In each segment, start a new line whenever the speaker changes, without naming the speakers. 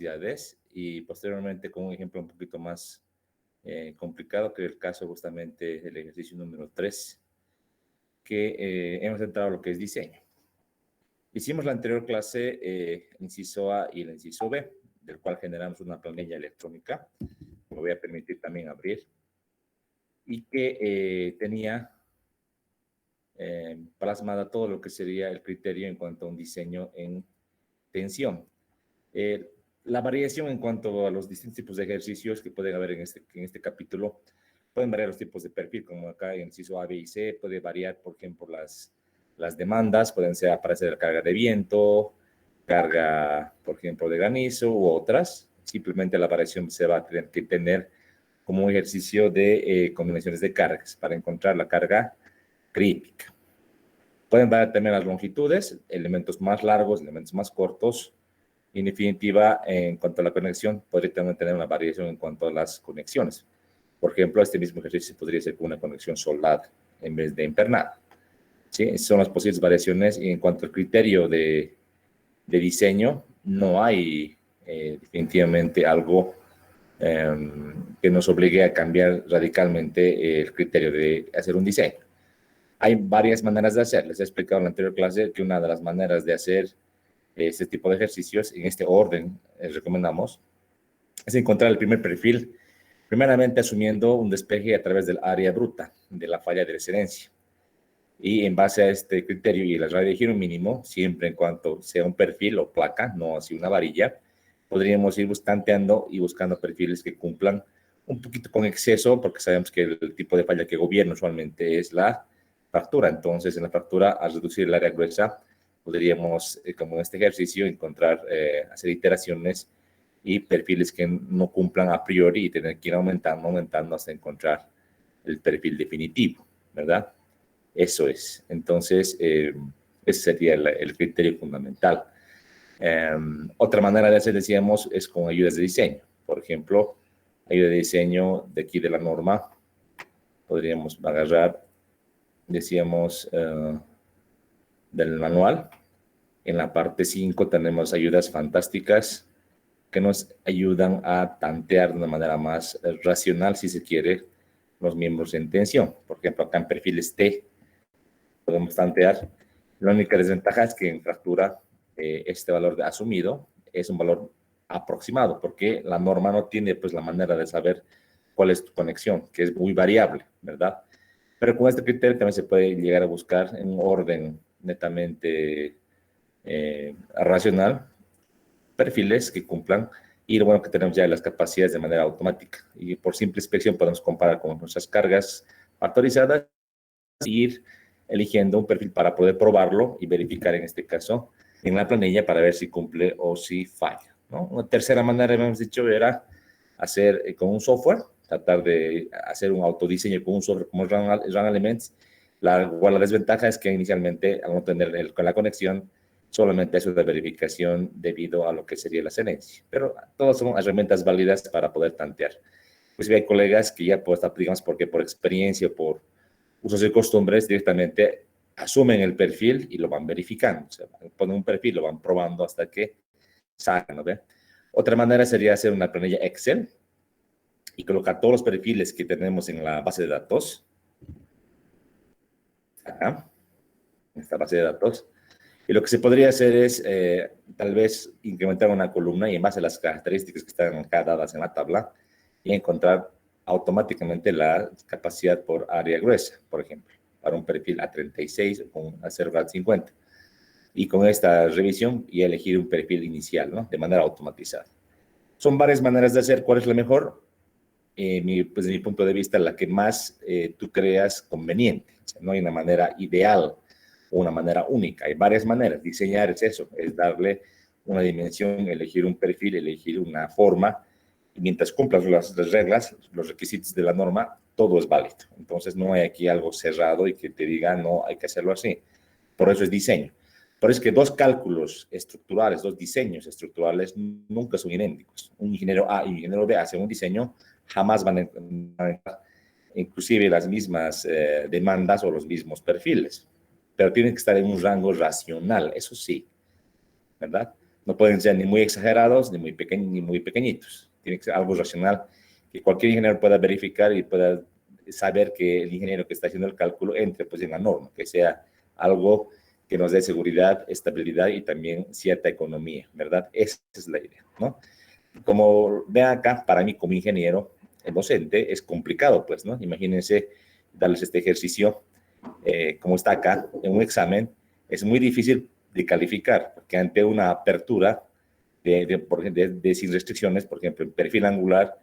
necesidades y posteriormente con un ejemplo un poquito más complicado, que es el caso justamente del ejercicio número 3, que hemos entrado a lo que es diseño. Hicimos la anterior clase, el inciso A y el inciso B, del cual generamos una planilla electrónica, me voy a permitir también abrir, y que tenía plasmada todo lo que sería el criterio en cuanto a un diseño en tensión. La variación en cuanto a los distintos tipos de ejercicios que pueden haber en este capítulo, pueden variar los tipos de perfil, como acá en el inciso A, B y C, puede variar, por ejemplo, las demandas, pueden ser aparecer carga de viento, carga, por ejemplo, de granizo u otras. Simplemente la variación se va a tener que tener como un ejercicio de combinaciones de cargas para encontrar la carga crítica. Pueden variar también las longitudes, elementos más largos, elementos más cortos. En definitiva, en cuanto a la conexión, podría también tener una variación en cuanto a las conexiones. Por ejemplo, este mismo ejercicio podría ser con una conexión soldada en vez de empernada. ¿Sí? Esas son las posibles variaciones. Y en cuanto al criterio de diseño, no hay definitivamente algo que nos obligue a cambiar radicalmente el criterio de hacer un diseño. Hay varias maneras de hacer. Les he explicado en la anterior clase que una de las maneras de hacer este tipo de ejercicios, en este orden recomendamos, es encontrar el primer perfil, primeramente asumiendo un despeje a través del área bruta de la falla de excelencia. Y en base a este criterio y la radio de giro mínimo, siempre en cuanto sea un perfil o placa, no así una varilla, podríamos ir tanteando y buscando perfiles que cumplan un poquito con exceso, porque sabemos que el tipo de falla que gobierna usualmente es la fractura. Entonces, en la fractura, al reducir el área gruesa, podríamos, como en este ejercicio, encontrar, hacer iteraciones y perfiles que no cumplan a priori y tener que ir aumentando hasta encontrar el perfil definitivo, ¿verdad? Eso es. Entonces, ese sería el criterio fundamental. Otra manera de hacer, decíamos, es con ayudas de diseño. Por ejemplo, ayuda de diseño de aquí de la norma. Podríamos agarrar, decíamos, del manual. En la parte 5 tenemos ayudas fantásticas que nos ayudan a tantear de una manera más racional, si se quiere, los miembros en tensión. Por ejemplo, acá en perfiles T podemos tantear. La única desventaja es que en fractura este valor asumido es un valor aproximado, porque la norma no tiene pues la manera de saber cuál es tu conexión, que es muy variable, ¿verdad? Pero con este criterio también se puede llegar a buscar en un orden netamente racional perfiles que cumplan y lo bueno que tenemos ya las capacidades de manera automática y por simple inspección podemos comparar con nuestras cargas factorizadas e ir eligiendo un perfil para poder probarlo y verificar en este caso en la planilla para ver si cumple o si falla, ¿no? Una tercera manera, hemos dicho, era hacer con un software, tratar de hacer un autodiseño con un software como Run Elements. La desventaja es que inicialmente, al no tener la conexión, solamente es una verificación debido a lo que sería la excelencia. Pero todas son herramientas válidas para poder tantear. Pues hay colegas que ya pues, digamos, porque por experiencia o por usos y costumbres directamente asumen el perfil y lo van verificando. O sea, ponen un perfil, lo van probando hasta que salgan, ¿no? ¿Ve? Otra manera sería hacer una planilla Excel y colocar todos los perfiles que tenemos en la base de datos. Acá, en esta base de datos. Y lo que se podría hacer es tal vez incrementar una columna y en base a las características que están acá dadas en la tabla y encontrar automáticamente la capacidad por área gruesa, por ejemplo, para un perfil A36 o con A0,50. Y con esta revisión y elegir un perfil inicial, ¿no? De manera automatizada. Son varias maneras de hacer. ¿Cuál es la mejor? Pues, desde mi punto de vista, la que más tú creas conveniente. O sea, no hay una manera ideal o una manera única. Hay varias maneras. Diseñar es eso, es darle una dimensión, elegir un perfil, elegir una forma. Y mientras cumplas las reglas, los requisitos de la norma, todo es válido. Entonces, no hay aquí algo cerrado y que te diga, no, hay que hacerlo así. Por eso es diseño. Por eso es que dos cálculos estructurales, dos diseños estructurales nunca son idénticos. Un ingeniero A y un ingeniero B hacen un diseño, jamás van a encontrar inclusive las mismas demandas o los mismos perfiles, pero tienen que estar en un rango racional, eso sí, ¿verdad? No pueden ser ni muy exagerados, ni muy pequeñitos. Tiene que ser algo racional, que cualquier ingeniero pueda verificar y pueda saber que el ingeniero que está haciendo el cálculo entre pues, en la norma, que sea algo que nos dé seguridad, estabilidad y también cierta economía, ¿verdad? Esa es la idea, ¿no? Como vean acá, para mí como ingeniero docente es complicado, pues, ¿no? Imagínense darles este ejercicio, como está acá, en un examen, es muy difícil de calificar, porque ante una apertura de sin restricciones, por ejemplo, en perfil angular,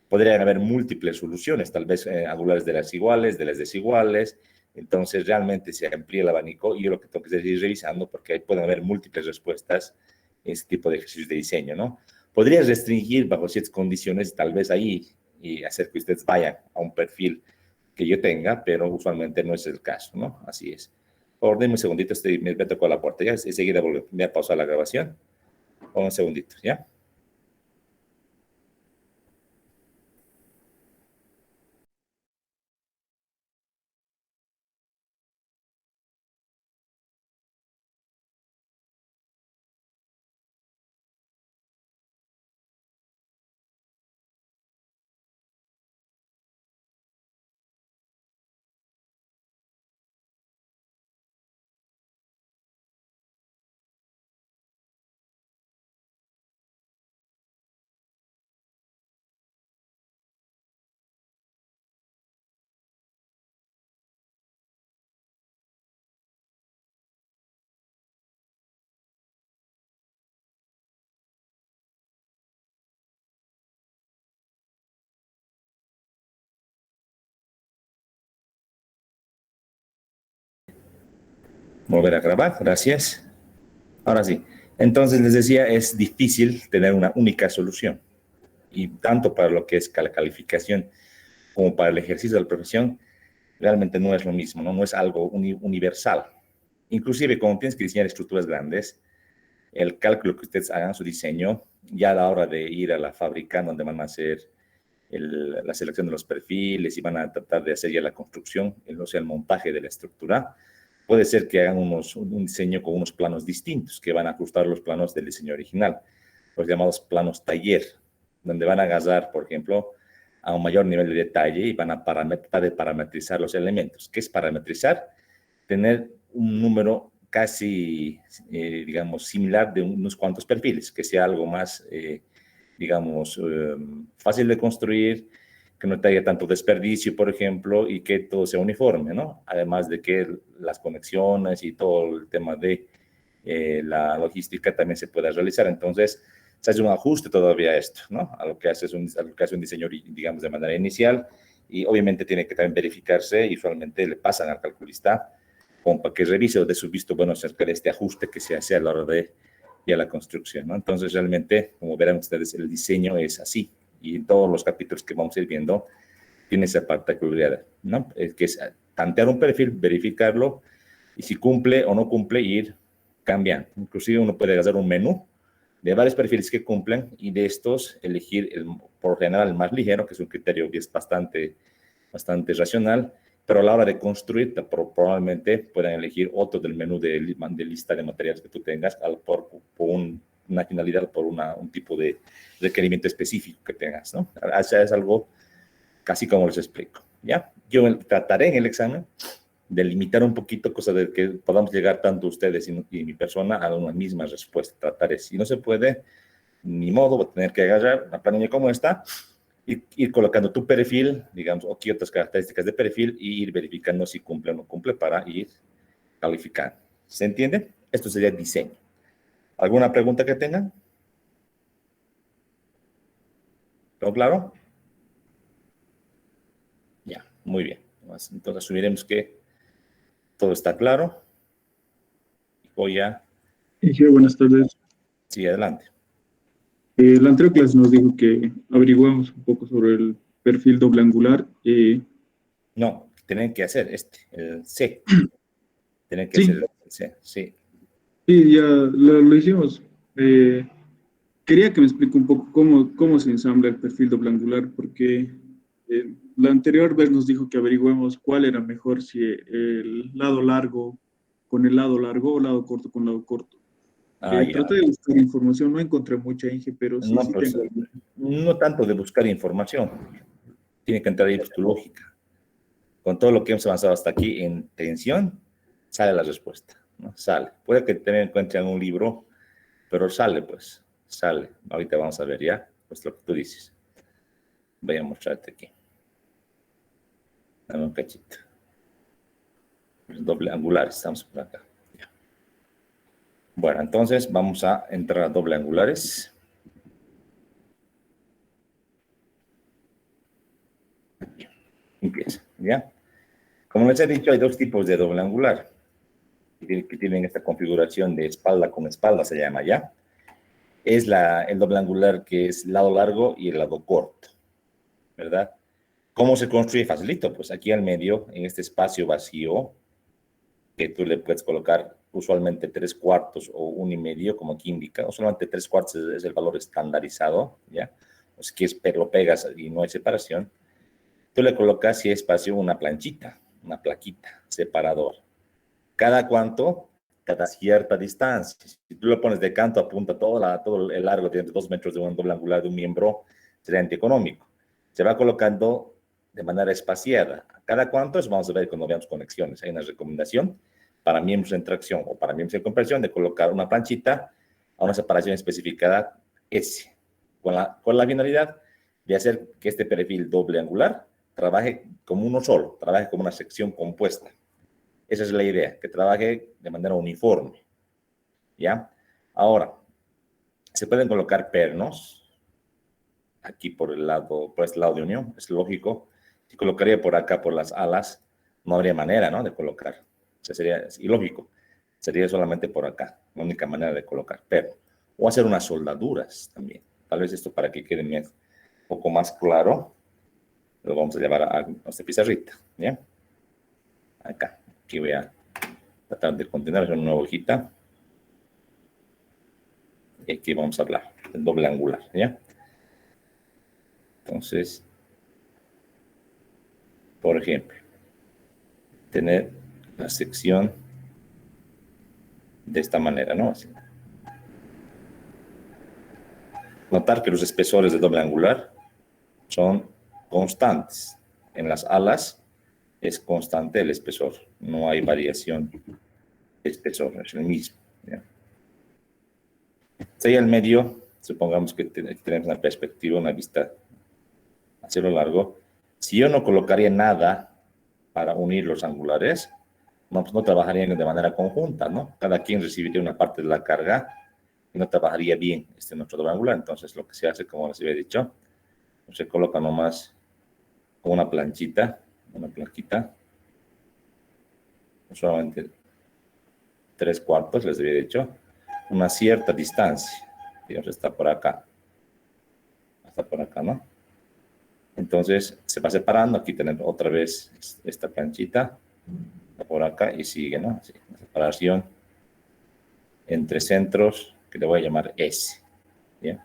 podrían haber múltiples soluciones, tal vez angulares de las iguales, de las desiguales, entonces realmente se amplía el abanico y yo lo que tengo que seguir revisando porque ahí pueden haber múltiples respuestas en este tipo de ejercicios de diseño, ¿no? Podría restringir bajo ciertas condiciones, tal vez ahí, y hacer que ustedes vayan a un perfil que yo tenga, pero usualmente no es el caso, ¿no? Así es. Por favor, denme un segundito, me tocó la puerta, ya enseguida voy a pausar la grabación. Un segundito, ¿ya? Volver a grabar, gracias. Ahora sí. Entonces les decía, es difícil tener una única solución. Y tanto para lo que es la calificación como para el ejercicio de la profesión, realmente no es lo mismo, ¿no? No es algo universal. Inclusive, como tienes que diseñar estructuras grandes, el cálculo que ustedes hagan, su diseño, ya a la hora de ir a la fábrica donde van a hacer la selección de los perfiles y van a tratar de hacer ya la construcción, o sea, el montaje de la estructura, puede ser que hagan un diseño con unos planos distintos, que van a ajustar los planos del diseño original, los llamados planos taller, donde van a agarrar, por ejemplo, a un mayor nivel de detalle y van a tratar de parametrizar los elementos. ¿Qué es parametrizar? Tener un número casi, digamos, similar de unos cuantos perfiles, que sea algo más, digamos, fácil de construir, que no tenga tanto desperdicio, por ejemplo, y que todo sea uniforme, ¿no? Además de que las conexiones y todo el tema de la logística también se pueda realizar. Entonces, se hace un ajuste todavía a esto, ¿no? A lo que hace un diseño, digamos, de manera inicial, y obviamente tiene que también verificarse, y usualmente le pasan al calculista como para que revise o de su visto bueno acerca de este ajuste que se hace a la hora de ya la construcción, ¿no? Entonces, realmente, como verán ustedes, el diseño es así, y en todos los capítulos que vamos a ir viendo, tiene esa particularidad, ¿no? Que es tantear un perfil, verificarlo, y si cumple o no cumple, ir cambiando. Inclusive uno puede hacer un menú de varios perfiles que cumplen y de estos elegir por lo general el más ligero, que es un criterio que es bastante racional, pero a la hora de construir probablemente puedan elegir otro del menú de lista de materiales que tú tengas por una finalidad, por un tipo de requerimiento específico que tengas, ¿no? O sea, es algo casi como les explico, ¿ya? Yo trataré en el examen de limitar un poquito, cosa de que podamos llegar tanto ustedes y mi persona a una misma respuesta. Trataré, si no se puede, ni modo, voy a tener que agarrar una planilla como esta, ir colocando tu perfil, digamos, o qué otras características de perfil, y ir verificando si cumple o no cumple para ir calificando. ¿Se entiende? Esto sería diseño. ¿Alguna pregunta que tengan? ¿Todo claro? Ya, muy bien. Entonces asumiremos que todo está claro. Voy a...
Sí, buenas tardes.
Sí, adelante.
La anterior clase nos dijo que averiguamos un poco sobre el perfil doble angular.
No, tienen que hacer el C. Tienen que hacer
Sí,
el C, sí.
sí, ya lo hicimos. Eh, Quería que me explique un poco cómo se ensambla el perfil doble angular, porque la anterior vez nos dijo que averigüemos cuál era mejor, si el lado largo con el lado largo o lado corto con lado corto.
Ya.
Traté de buscar información, no encontré mucha, Inge, pero sí,
No,
sí
pues,
tengo alguna.
no tanto de buscar información. Tiene que entrar ahí pues, tu lógica. Con todo lo que hemos avanzado hasta aquí en tensión, sale la respuesta, ¿no? Sale. Puede que también encuentren un libro, pero sale, pues, sale. Ahorita vamos a ver ya, pues lo que tú dices. Voy a mostrarte aquí. Dame un cachito. Doble angular, estamos por acá. Ya. Bueno, entonces vamos a entrar a doble angulares. Empieza, ¿ya? Como les he dicho, hay dos tipos de doble angular que tienen esta configuración de espalda con espalda, se llama, ¿ya? Es el doble angular que es lado largo y el lado corto, ¿verdad? ¿Cómo se construye? Facilito, pues aquí al medio, en este espacio vacío, que tú le puedes colocar usualmente 3/4 o 1,5, como aquí indica, o solamente 3/4 es el valor estandarizado, ¿ya? O si quieres, lo pegas y no hay separación, tú le colocas, si hay espacio, una planchita, una plaquita, separador. ¿Cada cuánto? Cada cierta distancia. Si tú lo pones de canto a punta, todo el largo de 2 metros de un doble angular de un miembro, sería antieconómico. Se va colocando de manera espaciada. ¿Cada cuánto? Eso vamos a ver cuando veamos conexiones. Hay una recomendación para miembros en tracción o para miembros en compresión de colocar una planchita a una separación especificada S, con la finalidad de hacer que este perfil doble angular trabaje como uno solo, trabaje como una sección compuesta. Esa es la idea, que trabaje de manera uniforme, ¿ya? Ahora, se pueden colocar pernos aquí por este lado de unión, es lógico. Si colocaría por acá, por las alas, no habría manera, ¿no?, de colocar. O sea, sería ilógico. Sería solamente por acá, la única manera de colocar perno. O hacer unas soldaduras también. Tal vez esto para que quede un poco más claro, lo vamos a llevar a nuestra pizarrita, ¿ya? Acá, aquí voy a tratar de continuar, hacer una nueva hojita. Y aquí vamos a hablar del doble angular, ¿ya? Entonces, por ejemplo, tener la sección de esta manera, ¿no? Así. Notar que los espesores de doble angular son constantes. En las alas es constante el espesor, no hay variación de espesor, es el mismo, ¿ya? Si al medio, supongamos que tenemos una perspectiva, una vista hacia lo largo, si yo no colocaría nada para unir los angulares, no, pues no trabajarían de manera conjunta, ¿no? Cada quien recibiría una parte de la carga y no trabajaría bien nuestro doble angular. Entonces, lo que se hace, como les había dicho, se coloca nomás con una planchita, una plaquita, solamente 3/4, les había dicho, una cierta distancia. Digamos, está por acá, ¿no? Entonces, se va separando. Aquí tenemos otra vez esta planchita, por acá, y sigue, ¿no? Así, la separación entre centros, que le voy a llamar S. ¿Bien?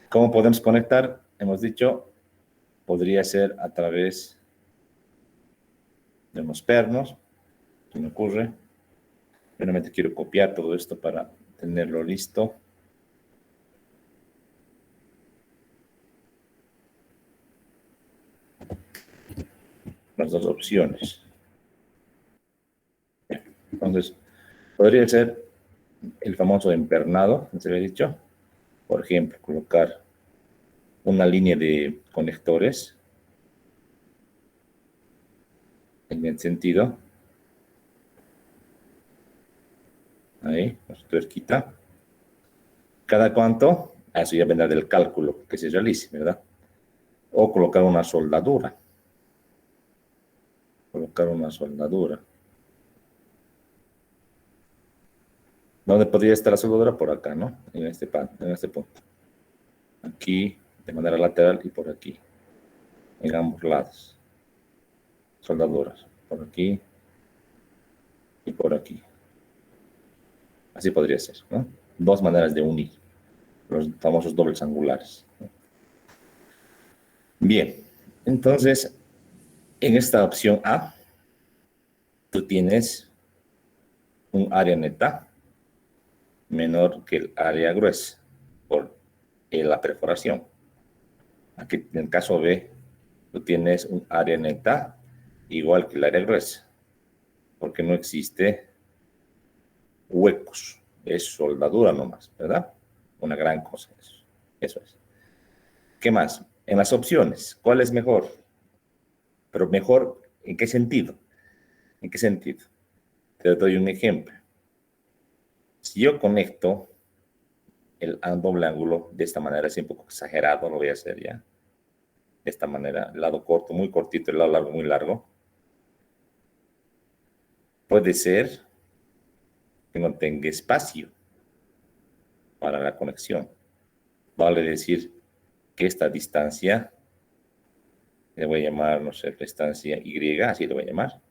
¿Cómo podemos conectar? Hemos dicho, podría ser a través de unos pernos, se me ocurre. Realmente quiero copiar todo esto para tenerlo listo. Las dos opciones. Entonces, podría ser el famoso empernado, ¿no se había dicho? Por ejemplo, colocar una línea de conectores en el sentido. Ahí, nuestra tuerquita. ¿Cada cuánto? Eso ya vendrá del cálculo que se realice, ¿verdad? O colocar una soldadura. Colocar una soldadura. ¿Dónde podría estar la soldadura? Por acá, ¿no? En este punto. Aquí, de manera lateral, y por aquí. En ambos lados. Soldaduras. Por aquí y por aquí. Así podría ser, ¿no? Dos maneras de unir los famosos dobles angulares, ¿no? Bien, entonces, en esta opción A, tú tienes un área neta menor que el área gruesa por la perforación. Aquí en el caso B, tú tienes un área neta igual que el área gruesa, porque no existe huecos, es soldadura nomás, ¿verdad? Una gran cosa eso. Eso es. ¿Qué más? En las opciones, ¿cuál es mejor? Pero mejor, ¿en qué sentido? ¿En qué sentido? Te doy un ejemplo. Si yo conecto el doble ángulo de esta manera, es un poco exagerado, lo voy a hacer ya. De esta manera, el lado corto muy cortito, el lado largo muy largo. Puede ser que no tenga espacio para la conexión. Vale decir que esta distancia, le voy a llamar, no sé, distancia Y, así le voy a llamar,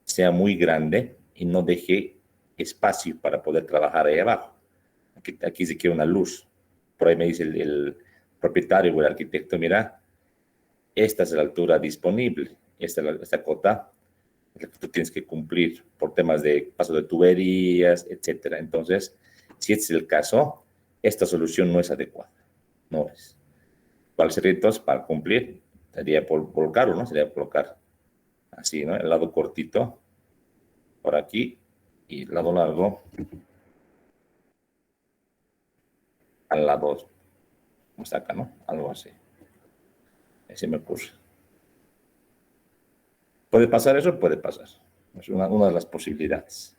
sea muy grande y no deje espacio para poder trabajar ahí abajo. Aquí se quiere una luz. Por ahí me dice el propietario o el arquitecto, mira, esta es la altura disponible, esta cota es la que tú tienes que cumplir por temas de paso de tuberías, etcétera. Entonces, si este es el caso, esta solución no es adecuada, no es. ¿Cuál sería entonces para cumplir? Sería por colocarlo, ¿no? Sería colocar así, ¿no? El lado cortito por aquí y el lado largo al lado, como está acá, ¿no? Algo así. Así me ocurre. ¿Puede pasar eso? Puede pasar. Es una de las posibilidades.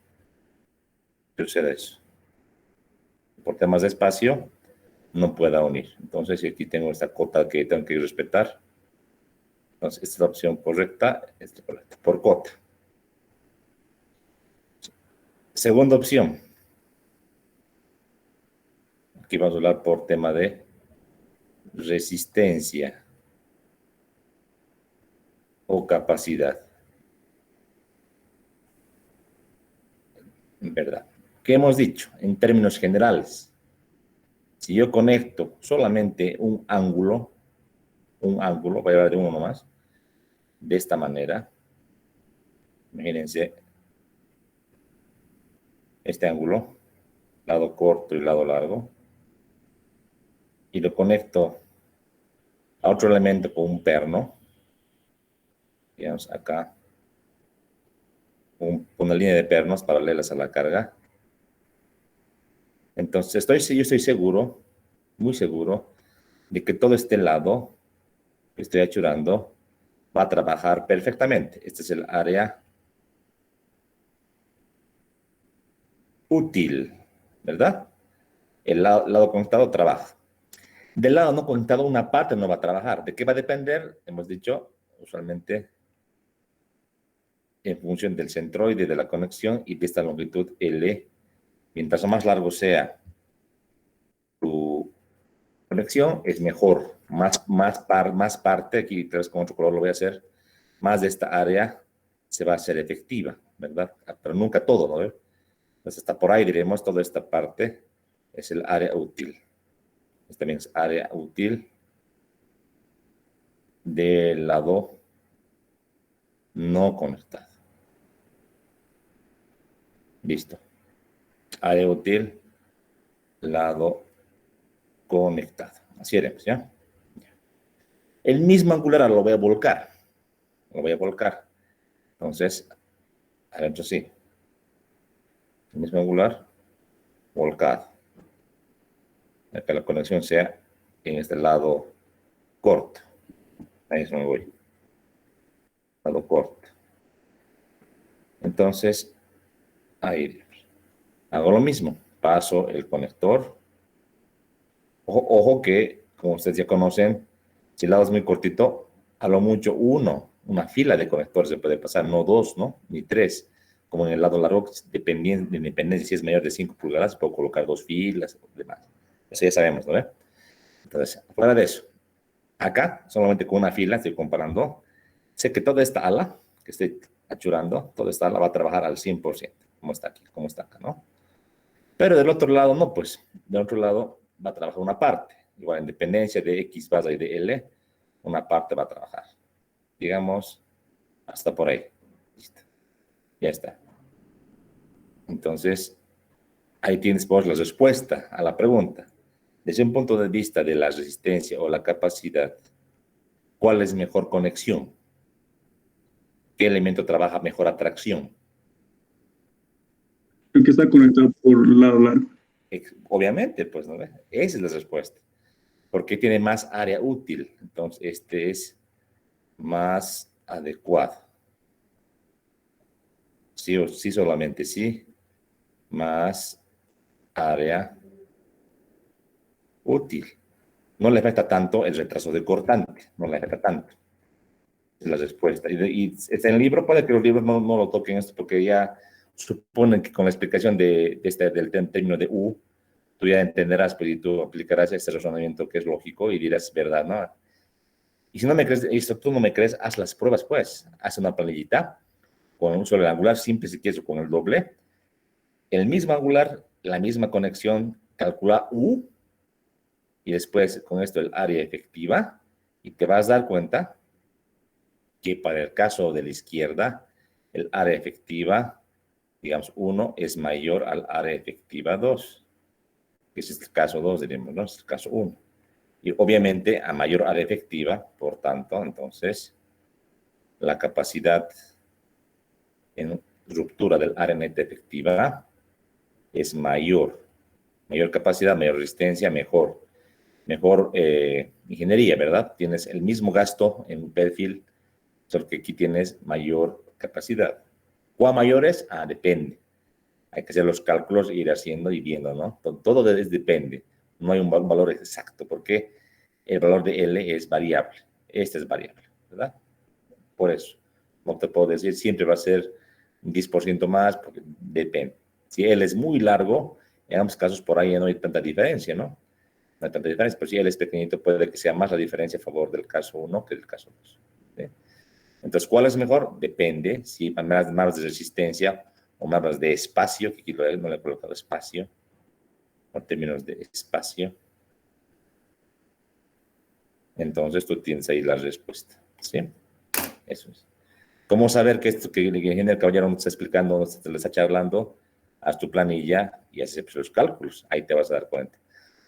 Sucede eso. Por temas de espacio, no pueda unir. Entonces, si aquí tengo esta cota que tengo que respetar, entonces esta es la opción correcta, correcta, por cota. Segunda opción. Aquí vamos a hablar por tema de resistencia o capacidad. ¿Verdad? ¿Qué hemos dicho? En términos generales, si yo conecto solamente un ángulo, voy a hablar de uno nomás, de esta manera, imagínense este ángulo, lado corto y lado largo, y lo conecto a otro elemento con un perno, digamos acá, una línea de pernos paralelas a la carga. Entonces, yo estoy seguro, muy seguro, de que todo este lado que estoy achurando va a trabajar perfectamente. Este es el área útil, ¿verdad? El lado conectado trabaja. Del lado no conectado, una parte no va a trabajar. ¿De qué va a depender? Hemos dicho, usualmente, en función del centroide de la conexión y de esta longitud L. Mientras más largo sea tu conexión, es mejor. Más parte, aquí tres con otro color lo voy a hacer, más de esta área se va a hacer efectiva, ¿verdad? Pero nunca todo, ¿no? Entonces, hasta por ahí diremos, toda esta parte es el área útil. Este también es área útil del lado no conectado. Listo. Área útil, lado conectado. Así haremos, ¿ya? El mismo angular lo voy a volcar. Lo voy a volcar. Entonces, adentro sí. El mismo angular, volcado. Para que la conexión sea en este lado corto. Ahí es donde voy. Lado corto. Entonces, ahí hago lo mismo. Paso el conector. Ojo que, como ustedes ya conocen, si el lado es muy cortito, a lo mucho una fila de conectores se puede pasar, no dos, ¿no? Ni tres. Como en el lado largo, dependiendo si es mayor de 5 pulgadas, puedo colocar dos filas o demás. Eso ya sabemos, ¿no? Entonces, fuera de eso, acá, solamente con una fila, estoy comparando, sé que toda esta ala que estoy achurando, toda esta ala va a trabajar al 100%, como está aquí, como está acá, ¿no? Pero del otro lado, no, pues, del otro lado va a trabajar una parte, igual en dependencia de X base y de L, una parte va a trabajar. Digamos, hasta por ahí. Listo. Ya está. Entonces, Ahí tienes pues la respuesta a la pregunta. Desde un punto de vista de la resistencia o la capacidad, ¿cuál es mejor conexión? ¿Qué elemento trabaja mejor atracción?
El que está conectado por lado largo.
Obviamente, pues, ¿no? Esa es la respuesta. Porque tiene más área útil. Entonces, este es más adecuado. Sí o sí, solamente sí. Más área útil. No le afecta tanto el retraso de cortante. No le afecta tanto. Es la respuesta. Y está en el libro, puede que los libros no lo toquen esto porque ya suponen que con la explicación del término de U, tú ya entenderás, pues, y tú aplicarás este razonamiento que es lógico y dirás, ¿verdad? ¿No? Y si no me crees, esto tú no me crees, haz las pruebas, pues. Haz una planillita con un solo angular, simple si quieres, o con el doble. El mismo angular, la misma conexión, calcula U y después con esto el área efectiva y te vas a dar cuenta que para el caso de la izquierda, el área efectiva, digamos, 1 es mayor al área efectiva 2. Ese es el caso 2, diríamos, ¿no? Es el caso 1. Y obviamente a mayor área efectiva, por tanto, entonces, la capacidad en ruptura del área neta efectiva es mayor. Mayor capacidad, mayor resistencia, mejor ingeniería, ¿verdad? Tienes el mismo gasto en un perfil, solo que aquí tienes mayor capacidad. ¿Cuál mayor es? Depende. Hay que hacer los cálculos e ir haciendo y viendo, ¿no? Todo depende. No hay un valor exacto, porque el valor de L es variable. Este es variable, ¿verdad? Por eso. No te puedo decir siempre va a ser un 10% más, porque depende. Si L es muy largo, en ambos casos por ahí no hay tanta diferencia, ¿no? No hay tanta diferencia, pero si L es pequeñito, puede que sea más la diferencia a favor del caso 1 que del caso 2. ¿Sí? Entonces, ¿cuál es mejor? Depende. Si más de resistencia o más de espacio, que aquí no le he colocado espacio, en términos de espacio, entonces tú tienes ahí la respuesta. ¿Sí? Eso es. ¿Cómo saber que esto que el ingeniero Caballero nos está explicando, nos está charlando? Haz tu planilla y haces los cálculos. Ahí te vas a dar cuenta.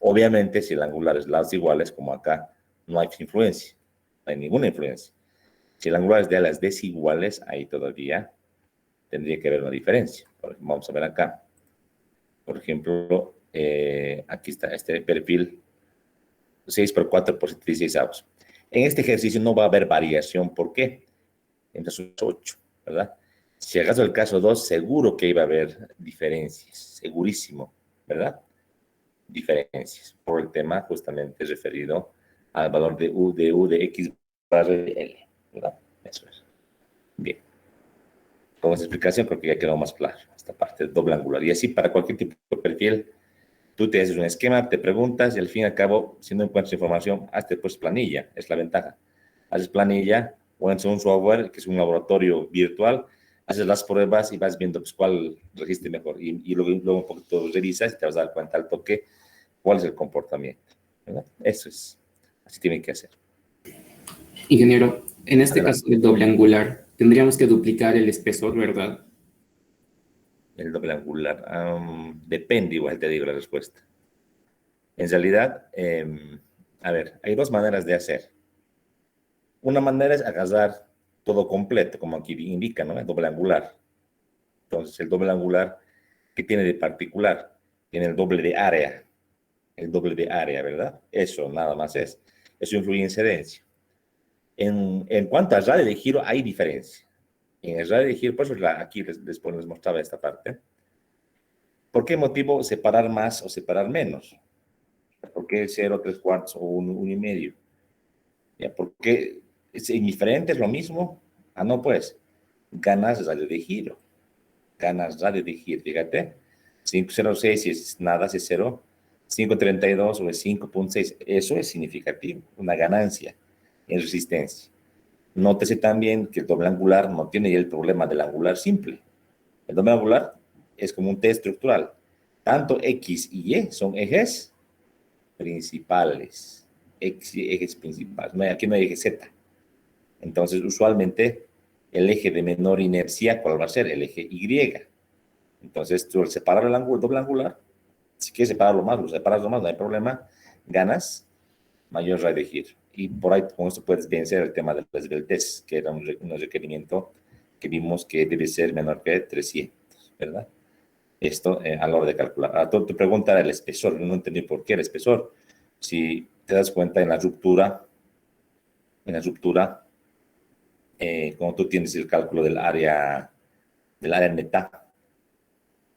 Obviamente, si el angular es lados iguales, como acá, no hay influencia. No hay ninguna influencia. Si el angular es de alas desiguales, ahí todavía tendría que haber una diferencia. Vamos a ver acá. Por ejemplo, aquí está este perfil 6 por 4 por 76 avos. En este ejercicio no va a haber variación. ¿Por qué? Entonces 8, ¿verdad? Si acaso el caso 2, seguro que iba a haber diferencias, segurísimo, ¿verdad? Diferencias, por el tema justamente referido al valor de U de X barra de L, ¿verdad? Eso es. Bien. Con esa explicación creo que ya quedó más claro esta parte del doble angular. Y así para cualquier tipo de perfil, tú te haces un esquema, te preguntas y al fin y al cabo, si no encuentras información, hazte pues planilla, es la ventaja. Haces planilla o en un software que es un laboratorio virtual, haces las pruebas y vas viendo pues, cuál resiste mejor. Y luego un poquito revisas y te vas a dar cuenta al toque cuál es el comportamiento. ¿Verdad? Eso es. Así tiene que hacer.
Ingeniero, en este
Adelante.
caso del doble angular, tendríamos que duplicar el espesor, ¿verdad?
El doble angular. Depende, igual te digo la respuesta. En realidad, a ver, hay dos maneras de hacer. Una manera es agarrar todo completo, como aquí indica, ¿no? El doble angular. Entonces, el doble angular, ¿qué tiene de particular? Tiene el doble de área. El doble de área, ¿verdad? Eso nada más es. Eso influye en incidencia. En cuanto al radio de giro, hay diferencia. En el radio de giro, por eso aquí después les mostraba esta parte. ¿Por qué motivo separar más o separar menos? ¿Por qué 0, 3 cuartos o 1 y medio? ¿Ya? ¿Por qué es indiferente, es lo mismo? No, pues, ganas radio de giro. Ganas radio de giro, fíjate. 506 si es nada, si es 0. 532 o es 5.6. Eso es significativo, una ganancia en resistencia. Nótese también que el doble angular no tiene ya el problema del angular simple. El doble angular es como un T estructural. Tanto X y Y son ejes principales. X y ejes principales. Aquí no hay eje Z. Entonces, usualmente, el eje de menor inercia, ¿cuál va a ser? El eje Y. Entonces, tú al separar el doble angular, Si quieres separarlo más, lo separas más, no hay problema, ganas mayor radio de giro. Y por ahí con esto puedes vencer el tema de la esbeltez, que era un requerimiento que vimos que debe ser menor que 300, ¿verdad? Esto a la hora de calcular. Ahora, tu pregunta era el espesor, no entendí por qué el espesor. Si te das cuenta en la ruptura, cuando tú tienes el cálculo del área neta,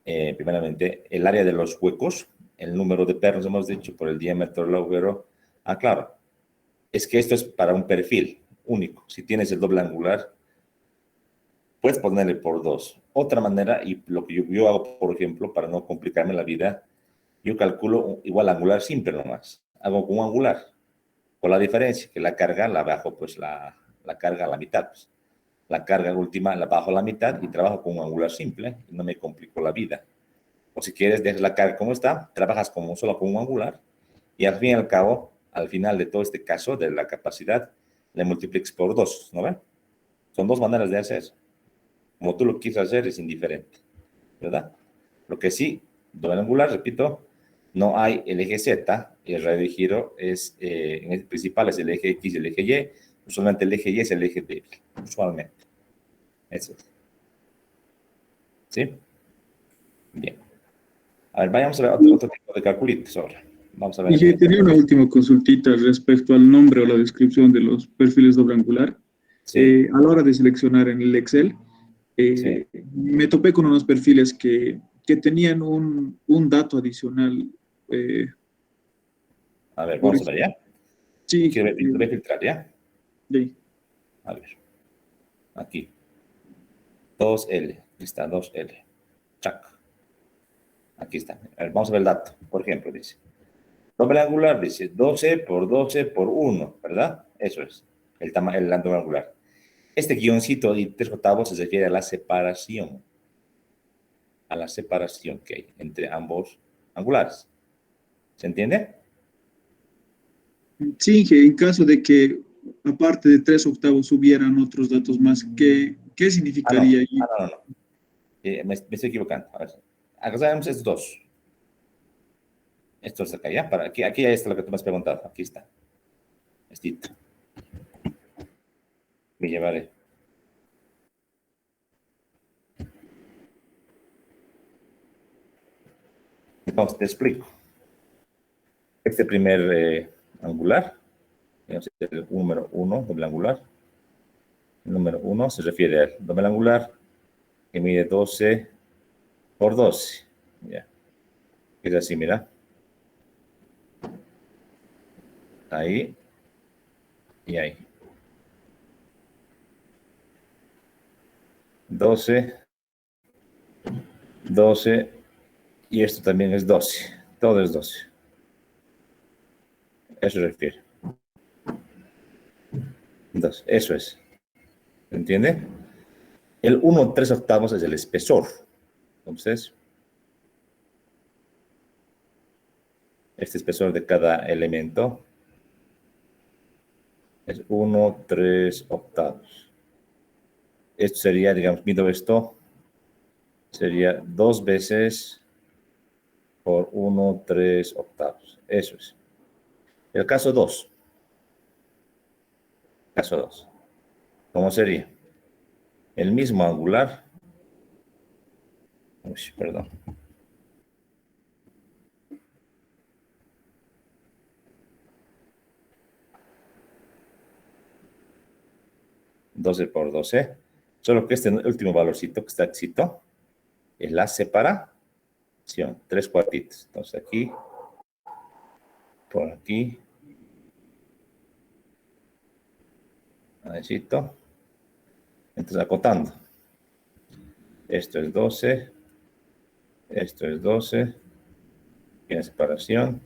primeramente, el área de los huecos, el número de pernos, hemos dicho, por el diámetro del agujero. Ah, claro, es que esto es para un perfil único. Si tienes el doble angular, puedes ponerle por 2. Otra manera, y lo que yo hago, por ejemplo, para no complicarme la vida, yo calculo igual angular simple nomás. Hago con un angular, con la diferencia que la carga la bajo, pues la carga a la mitad. Pues. La carga última la bajo a la mitad y trabajo con un angular simple y no me complico la vida. O si quieres, dejas la carga como está, trabajas solo con un angular y al fin y al cabo, al final de todo este caso de la capacidad, le multipliques por 2, ¿no ven? Son dos maneras de hacer. Como tú lo quieres hacer es indiferente, ¿verdad? Lo que sí, doble angular, repito, no hay el eje Z y el radio de giro es, en el principal es el eje X y el eje Y, usualmente el eje Y es el eje débil, usualmente. Eso es. ¿Sí? Bien. A ver, vayamos a ver otro tipo de calculitos ahora. Vamos a ver.
Y tenía una última consultita respecto al nombre o la descripción de los perfiles doble angular.
Sí,
A la hora de seleccionar en el Excel,
sí.
me topé con unos perfiles que tenían un dato adicional. eh,
A ver,
por
vamos a
eso,
ver ya.
sí,
Quiero ver filtrar ya.
sí.
A ver. Aquí. 2L. Aquí está, 2L. Chac. Aquí está. A ver, vamos a ver el dato. Por ejemplo, dice. Doble angular, dice 12 por 12 por 1, ¿verdad? Eso es. El doble angular. Este guioncito de 3 octavos se refiere a la separación. A la separación que hay entre ambos angulares. ¿Se entiende?
Sí, que en caso de que aparte de 3 octavos hubieran otros datos más, ¿qué
Ah, no.
significaría
Ah,
ahí?
no, no, no. Me estoy equivocando. A ver. Acá sabemos estos dos. Esto es acá, ¿ya? Aquí ya está lo que tú me has preguntado. Aquí está. Estito. Me llevaré. Entonces, te explico. Este primer angular, digamos, el número 1, doble angular. El número 1 se refiere al doble angular que mide 12 por 12. Ya. Es así, mira. Ahí y ahí. 12, 12 y esto también es 12. Todo es 12. Eso se refiere. Entonces, eso es. ¿Se entiende? El 1 3 octavos es el espesor. Entonces, este espesor de cada elemento es 1 3 octavos. Esto sería, digamos, mido esto, sería 2 veces por 1 3 octavos. Eso es. El caso 2. Caso 2. ¿Cómo sería? El mismo angular. Uy, perdón. Doce por 12. Solo que este último valorcito que está éxito es la separación. 3 cuartitos. Entonces aquí, por aquí. Necesito. Entonces acotando. Esto es 12. Esto es 12. Tiene separación.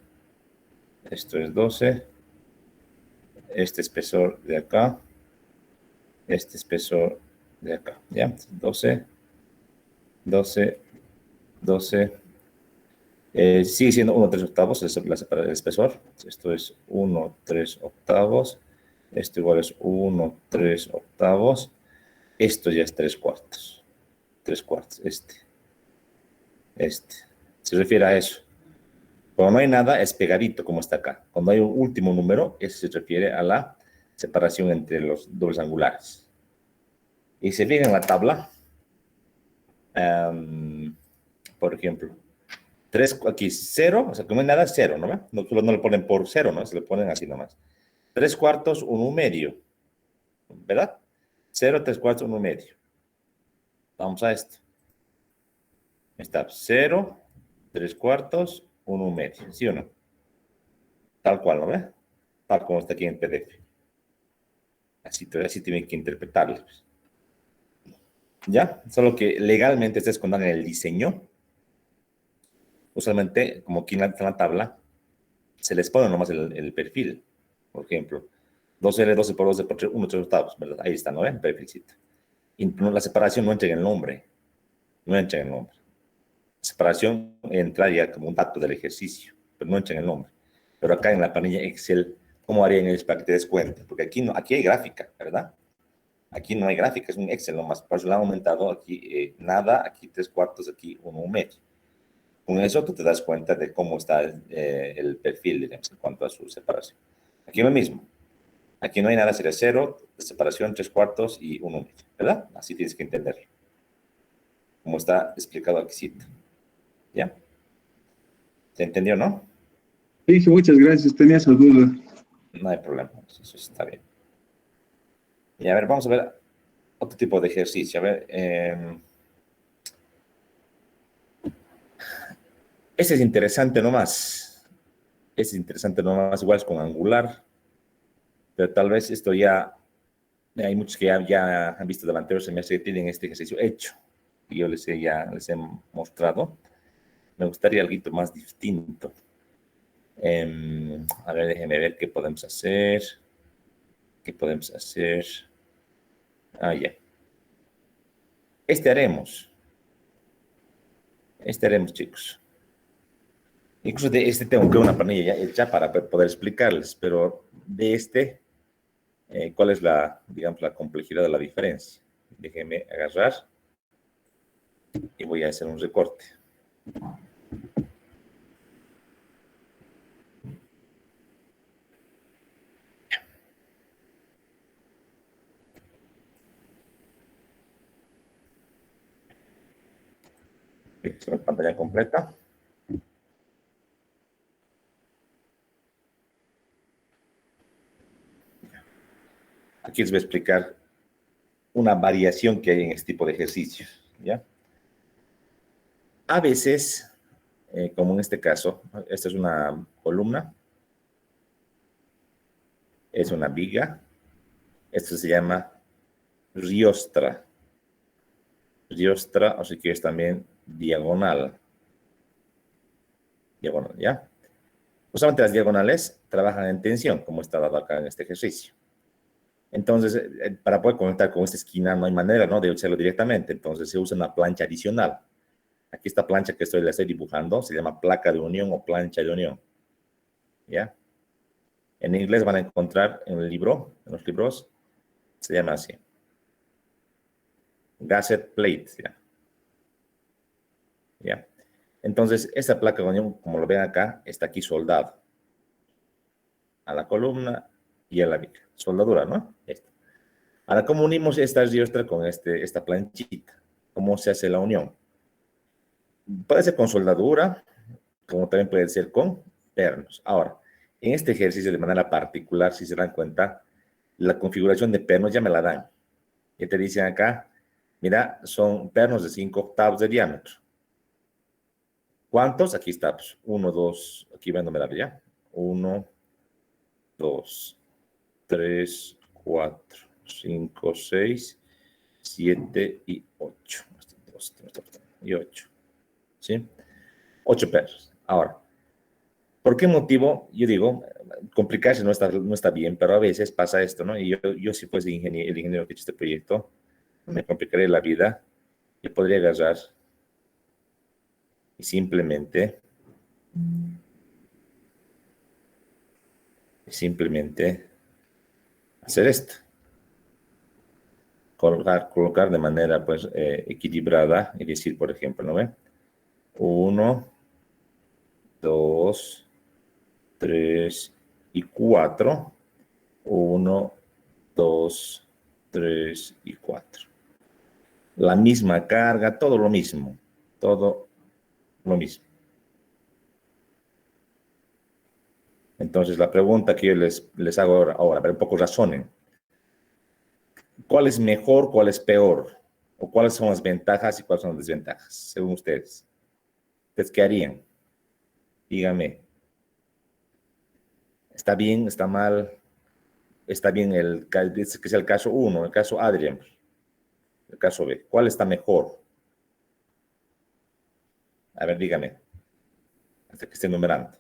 Esto es 12. Este espesor de acá. Este espesor de acá. ¿Ya? 12. 12. 12. Sigue siendo 1 3 octavos. Es el espesor. Esto es 1 3 octavos. Esto igual es 1 3 octavos. Esto ya es 3 cuartos. 3 cuartos. Este. Se refiere a eso. Cuando no hay nada, es pegadito, como está acá. Cuando hay un último número, eso se refiere a la separación entre los dobles angulares. Y se fijan en la tabla, por ejemplo, 3, aquí 0, o sea, como no hay nada, 0, ¿no? No, solo no le ponen por 0, ¿no? Se le ponen así nomás. 3/4, 1/2, ¿verdad? 0, 3/4, 1/2. Vamos a esto. Está 0, 3/4, 1/2, ¿sí o no? Tal cual, ¿no ve? Tal como está aquí en PDF. Así tienen que interpretarlo. Pues. ¿Ya? Solo que legalmente ustedes cuando hagan el diseño, usualmente, como aquí en la tabla, se les pone nomás el perfil. Por ejemplo, 2L, 12 por 12 por 3, 1, 3 octavos, ¿verdad? Ahí está, ¿no ven? Perfilcito. Y la separación no entra en el nombre. No entra en el nombre. La separación entraría como un dato del ejercicio, pero no entra en el nombre. Pero acá en la planilla Excel, ¿cómo harían ellos para que te des cuenta? Porque aquí, no, aquí hay gráfica, ¿verdad? Aquí no hay gráfica, es un Excel nomás. Por eso lo han aumentado aquí nada, aquí 3/4, aquí 1/2. Con eso tú te das cuenta de cómo está el perfil, digamos, en cuanto a su separación. Aquí lo mismo. Aquí no hay nada, sería 0, de separación, 3/4 y 1/2, ¿verdad? Así tienes que entenderlo. Como está explicado aquí. ¿Ya? ¿Se entendió, no?
Dije, muchas gracias, tenía esa duda.
No hay problema, eso está bien. Y a ver, vamos a ver otro tipo de ejercicio. A ver, ese es interesante nomás. Ese es interesante nomás, igual es con angular. Pero tal vez esto ya, hay muchos que ya han visto del anterior semestre que tienen este ejercicio hecho. Y yo les he mostrado. Me gustaría algo más distinto. A ver, déjenme ver qué podemos hacer. ¿Qué podemos hacer? Ah, ya. Este haremos, chicos. Incluso de este tengo que una planilla ya hecha para poder explicarles, pero de este, ¿cuál es digamos, la complejidad de la diferencia? Déjenme agarrar y voy a hacer un recorte. La pantalla completa. Aquí les voy a explicar una variación que hay en este tipo de ejercicios, ¿ya? A veces, como en este caso, esta es una columna, es una viga, esto se llama riostra. Riostra, o si quieres también diagonal. Diagonal, ¿ya? Usualmente las diagonales trabajan en tensión, como está dado acá en este ejercicio. Entonces, para poder conectar con esta esquina no hay manera, ¿no?, de hacerlo directamente. Entonces, se usa una plancha adicional. Aquí esta plancha que la estoy dibujando se llama placa de unión o plancha de unión. ¿Ya? En inglés van a encontrar en el libro, en los libros, se llama así. Gasset plate, ¿ya? ¿Ya? Entonces, esta placa de unión, como lo ven acá, está aquí soldado a la columna y a la viga. Soldadura, ¿no? Esto. Ahora, ¿cómo unimos esta riostra con esta planchita? ¿Cómo se hace la unión? Puede ser con soldadura, como también puede ser con pernos. Ahora, en este ejercicio de manera particular, si se dan cuenta, la configuración de pernos ya me la dan. Ya te dicen acá, mira, son pernos de 5 octavos de diámetro. ¿Cuántos? Aquí está, pues, 1, 2, aquí viéndome la ya. 1, 2, 3, 4, 5, 6, 7 y 8. 2, 3, y 8. ¿Sí? 8 perros. Ahora, ¿por qué motivo? Yo digo, complicarse no está bien, pero a veces pasa esto, ¿no? Y yo si fuese el ingeniero que ha hecho este proyecto, me complicaría la vida. Yo podría agarrar y simplemente hacer esto. Colocar de manera, pues, equilibrada y decir, por ejemplo, ¿no ve? 1, 2, 3 y 4. 1, 2, 3 y 4. La misma carga, todo lo mismo. Todo lo mismo. Entonces, la pregunta que yo les hago ahora, pero un poco razonen. ¿Cuál es mejor, cuál es peor? ¿O cuáles son las ventajas y cuáles son las desventajas, según ustedes? ¿Ustedes qué harían? Díganme. ¿Está bien? ¿Está mal? ¿Está bien que sea el caso 1, el caso Adrián, el caso B? ¿Cuál está mejor? A ver, dígame. Hasta que esté numerando.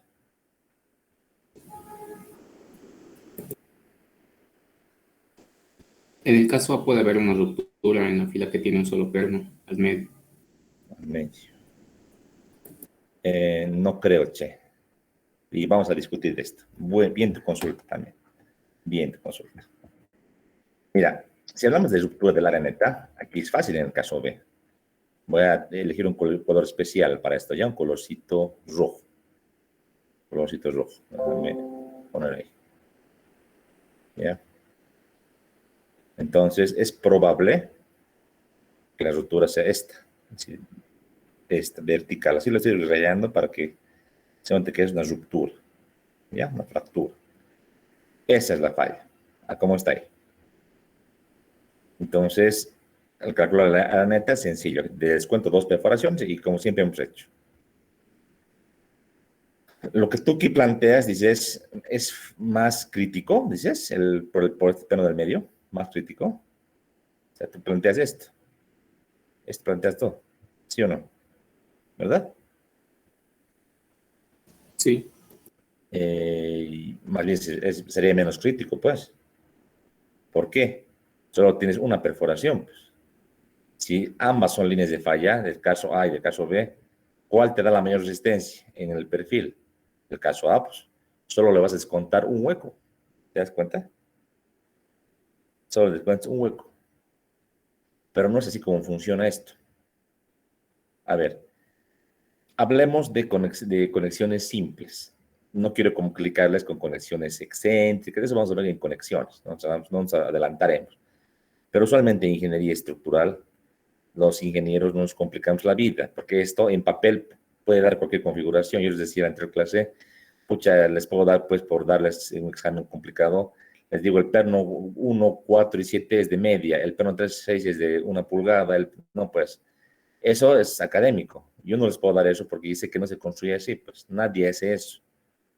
En el caso A puede haber una ruptura en la fila que tiene un solo perno al medio.
Al medio. No creo, che. Y vamos a discutir de esto. Bien tu consulta también. Bien tu consulta. Mira, si hablamos de ruptura del área neta, aquí es fácil en el caso B. Voy a elegir un color especial para esto, ya un colorcito rojo. Colorcito rojo. Déjame poner ahí. ¿Ya? Entonces, es probable que la ruptura sea esta. Esta, vertical. Así lo estoy rayando para que se note que es una ruptura. ¿Ya? Una fractura. Esa es la falla. ¿A cómo está ahí? Entonces, el cálculo de la neta es sencillo. Descuento 2 perforaciones y como siempre hemos hecho. Lo que tú aquí planteas, dices, es más crítico, dices, por este plano del medio, más crítico. O sea, tú planteas esto. Esto planteas todo. ¿Sí o no? ¿Verdad?
Sí,
Más bien sería menos crítico, pues. ¿Por qué? Solo tienes una perforación, pues. Si ambas son líneas de falla, del caso A y del caso B, ¿cuál te da la mayor resistencia en el perfil? El caso A, pues, solo le vas a descontar un hueco. ¿Te das cuenta? Solo le descuentas un hueco. Pero no es así como funciona esto. A ver, hablemos de conexiones simples. No quiero complicarles con conexiones excéntricas, eso vamos a ver en conexiones, no nos adelantaremos. Pero usualmente en ingeniería estructural, los ingenieros nos complicamos la vida, porque esto en papel puede dar cualquier configuración. Yo les decía en la clase, pucha, les puedo dar, pues, por darles un examen complicado, les digo, el perno 1, 4 y 7 es de media, el perno 3, 6 es de 1 pulgada, no, pues, eso es académico. Yo no les puedo dar eso porque dice que no se construye así, pues nadie hace eso.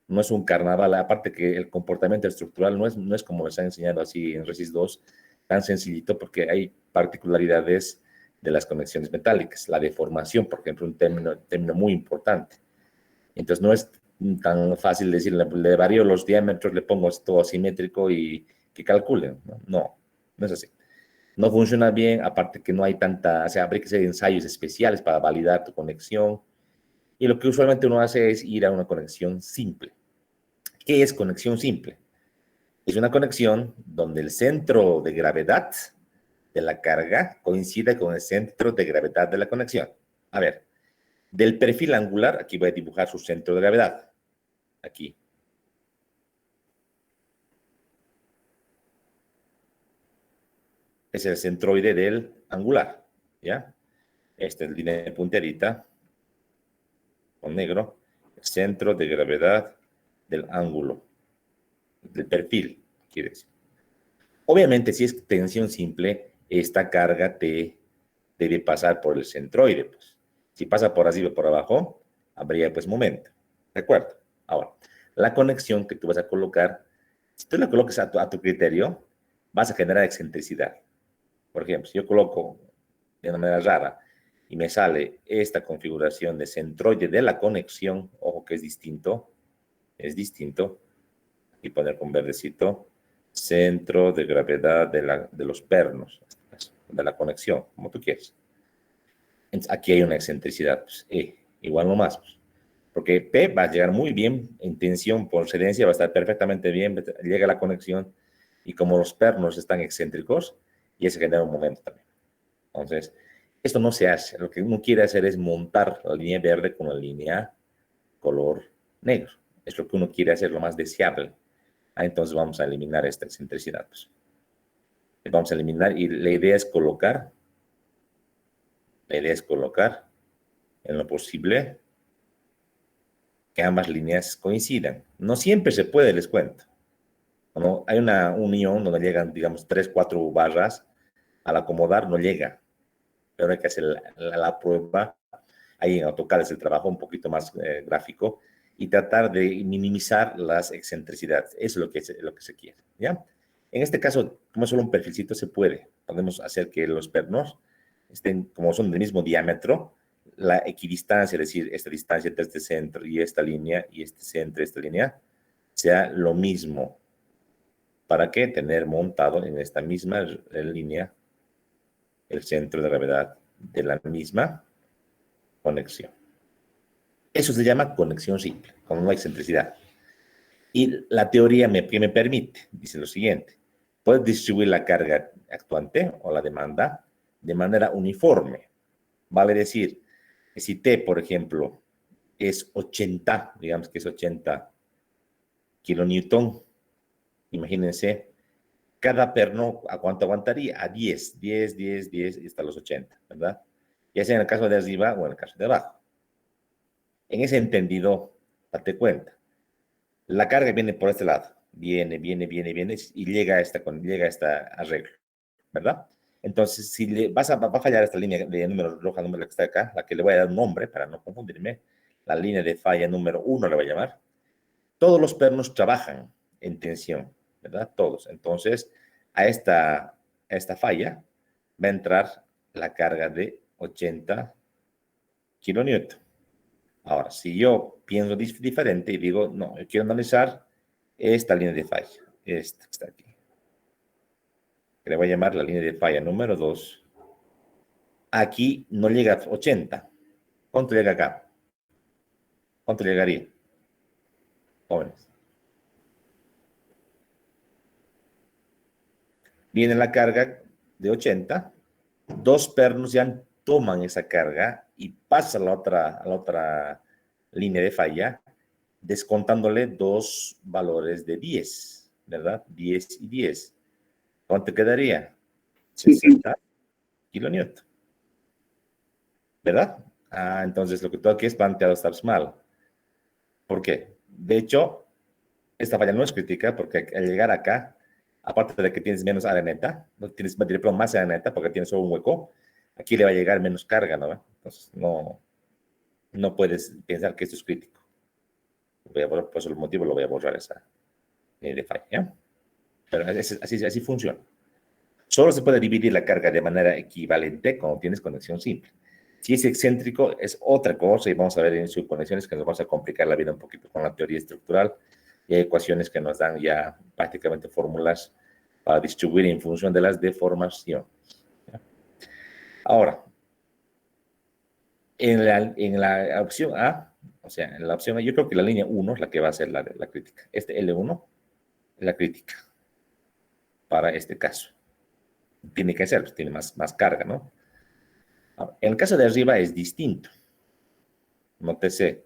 No es un carnaval, aparte que el comportamiento estructural no es como les han enseñado así en Resist 2, tan sencillito porque hay particularidades de las conexiones metálicas. La deformación, por ejemplo, un término muy importante. Entonces no es tan fácil decir, le varío los diámetros, le pongo esto asimétrico y que calculen. No es así. No funciona bien, aparte que no hay tanta, o sea, habría que hacer ensayos especiales para validar tu conexión. Y lo que usualmente uno hace es ir a una conexión simple. ¿Qué es conexión simple? Es una conexión donde el centro de gravedad de la carga coincide con el centro de gravedad de la conexión. A ver, del perfil angular, aquí voy a dibujar su centro de gravedad. Aquí. Es el centroide del angular, ¿ya? Esta es la línea punterita, con negro, el centro de gravedad del ángulo, del perfil, quiere decir. Obviamente, si es tensión simple, esta carga te debe pasar por el centroide. Pues. Si pasa por arriba o por abajo, habría pues momento. ¿De acuerdo? Ahora, la conexión que tú vas a colocar, si tú la colocas a tu criterio, vas a generar excentricidad. Por ejemplo, si yo coloco de una manera rara y me sale esta configuración de centroide de la conexión, ojo que es distinto, y poner con verdecito, centro de gravedad de los pernos, de la conexión, como tú quieres. Entonces, aquí hay una excentricidad, pues, igual no más, pues, porque P va a llegar muy bien en tensión por excedencia, va a estar perfectamente bien, llega la conexión, y como los pernos están excéntricos, y se genera un momento también. Entonces, esto no se hace. Lo que uno quiere hacer es montar la línea verde con la línea color negro. Es lo que uno quiere hacer, lo más deseable. Entonces vamos a eliminar esta excentricidad. Pues. Vamos a eliminar y la idea es colocar en lo posible que ambas líneas coincidan. No siempre se puede, les cuento. Cuando hay una unión donde llegan, digamos, 3, 4 barras, al acomodar no llega. Pero hay que hacer la prueba. Ahí en AutoCAD es el trabajo un poquito más gráfico y tratar de minimizar las excentricidades. Eso es lo que se quiere, ¿ya? En este caso, como es solo un perfilcito, se puede. Podemos hacer que los pernos estén, como son del mismo diámetro, la equidistancia, es decir, esta distancia entre este centro y esta línea, y este centro y esta línea, sea lo mismo. ¿Para qué? Tener montado en esta misma línea el centro de gravedad de la misma conexión. Eso se llama conexión simple, cuando no hay excentricidad. Y la teoría que me permite, dice lo siguiente, puedes distribuir la carga actuante o la demanda de manera uniforme. Vale decir, que si T, por ejemplo, es 80, digamos que es 80 kilonewton, imagínense, cada perno, ¿a cuánto aguantaría? A 10, 10, 10, 10, y hasta los 80, ¿verdad? Ya sea en el caso de arriba o en el caso de abajo. En ese entendido, date cuenta, la carga viene por este lado, viene, y llega a esta arreglo, ¿verdad? Entonces, si va a fallar esta línea de número roja, número que está acá, la que le voy a dar un nombre para no confundirme, la línea de falla número 1 le voy a llamar, todos los pernos trabajan en tensión, ¿verdad? Todos. Entonces, a esta falla va a entrar la carga de 80 kilonewton. Ahora, si yo pienso diferente y digo, no, yo quiero analizar esta línea de falla, esta que está aquí, que le voy a llamar la línea de falla número 2. Aquí no llega a 80. ¿Cuánto llega acá? ¿Cuánto llegaría? Jóvenes. Viene la carga de 80, 2 pernos ya toman esa carga y pasa a la otra línea de falla, descontándole 2 valores de 10, ¿verdad? 10 y 10. ¿Cuánto quedaría? 60 kilonewton, ¿verdad? Entonces lo que tú aquí has planteado está mal. ¿Por qué? De hecho, esta falla no es crítica porque al llegar acá, aparte de que tienes menos areneta, no tienes más areneta porque tienes solo un hueco, aquí le va a llegar menos carga, ¿no? Entonces, no puedes pensar que esto es crítico. Por eso el motivo lo voy a borrar esa de falla, ¿ya? Pero así funciona. Solo se puede dividir la carga de manera equivalente cuando tienes conexión simple. Si es excéntrico, es otra cosa y vamos a ver en subconexiones que nos vamos a complicar la vida un poquito con la teoría estructural y hay ecuaciones que nos dan ya prácticamente fórmulas para distribuir en función de las deformaciones. Ahora, en la opción A, o sea, en la opción A, yo creo que la línea 1 es la que va a ser la crítica. Este L1 es la crítica para este caso. Tiene que ser, pues tiene más carga, ¿no? Ahora, en el caso de arriba es distinto. Nótese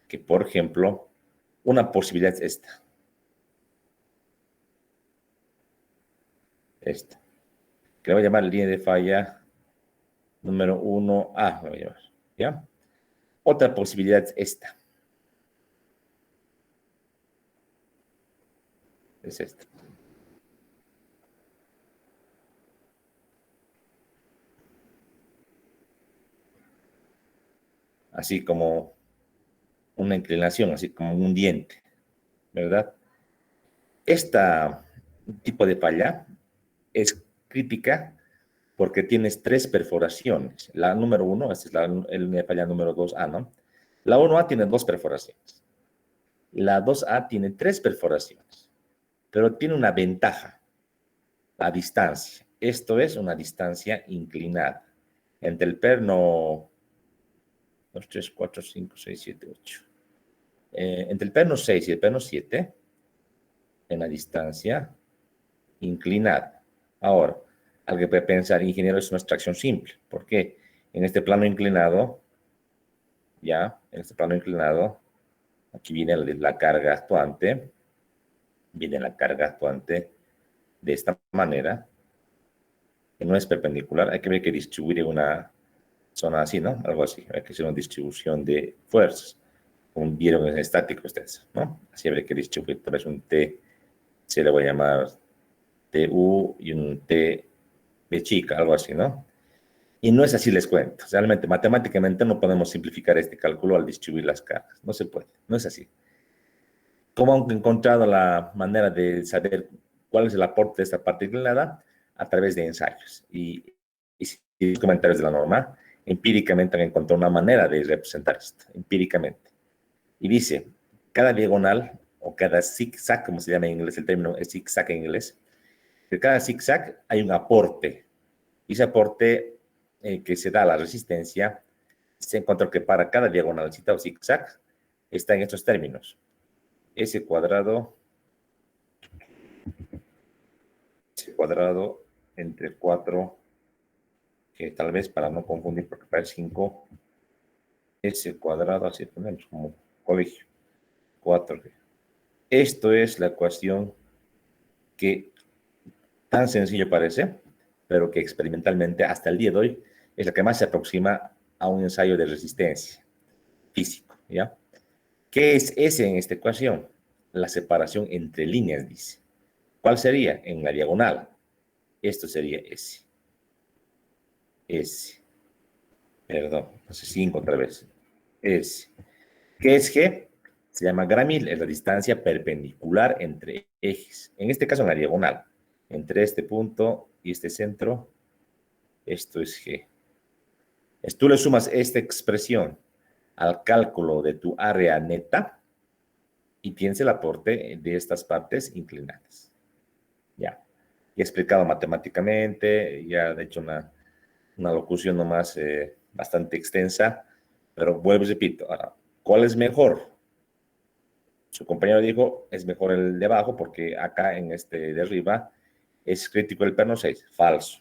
que, por ejemplo, una posibilidad es esta. Esta. Que le voy a llamar línea de falla número 1A, lo voy a llamar, ¿ya? Otra posibilidad es esta. Es esta. Así como una inclinación, así como un diente, ¿verdad? Este tipo de falla es crítica porque tienes 3 perforaciones. La número 1, esta es la falla número 2A, ¿no? La 1A tiene 2 perforaciones. La 2A tiene 3 perforaciones, pero tiene una ventaja, la distancia. Esto es una distancia inclinada entre el perno 2, 3, 4, 5, 6, 7, 8. Entre el perno 6 y el perno 7, en la distancia inclinada. Ahora, algo que puede pensar, ingeniero, es una extracción simple. ¿Por qué? En este plano inclinado, en este plano inclinado, Aquí viene la carga actuante. Viene la carga actuante de esta manera, que no es perpendicular. Hay que ver que distribuir una zona así, ¿no? Algo así. Hay que hacer una distribución de fuerzas. Un vieron en estático ustedes, ¿no? Así habría que distribuir. Tal vez un T, se le voy a llamar TU y un T de chica, algo así, ¿no? Y no es así, les cuento. Realmente, matemáticamente no podemos simplificar este cálculo al distribuir las cargas. No se puede, no es así. ¿Cómo han encontrado la manera de saber cuál es el aporte de esta parte inclinada? A través de ensayos. Y comentarios de la norma, empíricamente han encontrado una manera de representar esto, empíricamente. Y dice, cada diagonal, o cada zigzag, como se llama en inglés, el término es zigzag en inglés, de cada zigzag hay un aporte. Y ese aporte que se da a la resistencia, se encontró que para cada diagonalcita o zigzag está en estos términos. S cuadrado entre 4, que tal vez para no confundir, porque para el 5, S cuadrado, así ponemos como colegio, 4. Esto es la ecuación que tan sencillo parece, pero que experimentalmente hasta el día de hoy es la que más se aproxima a un ensayo de resistencia físico, ¿ya? ¿Qué es S en esta ecuación? La separación entre líneas, dice. ¿Cuál sería? En la diagonal. Esto sería S. S. Perdón, entonces 5 otra vez. S. ¿Qué es G? Se llama gramil, es la distancia perpendicular entre ejes. En este caso, en la diagonal. Entre este punto y este centro, esto es G. Tú le sumas esta expresión al cálculo de tu área neta y tienes el aporte de estas partes inclinadas. Ya. Ya he explicado matemáticamente, ya he hecho una locución nomás bastante extensa, pero vuelvo y repito. Ahora, ¿cuál es mejor? Su compañero dijo, es mejor el de abajo porque acá en este de arriba es crítico el perno 6. Falso.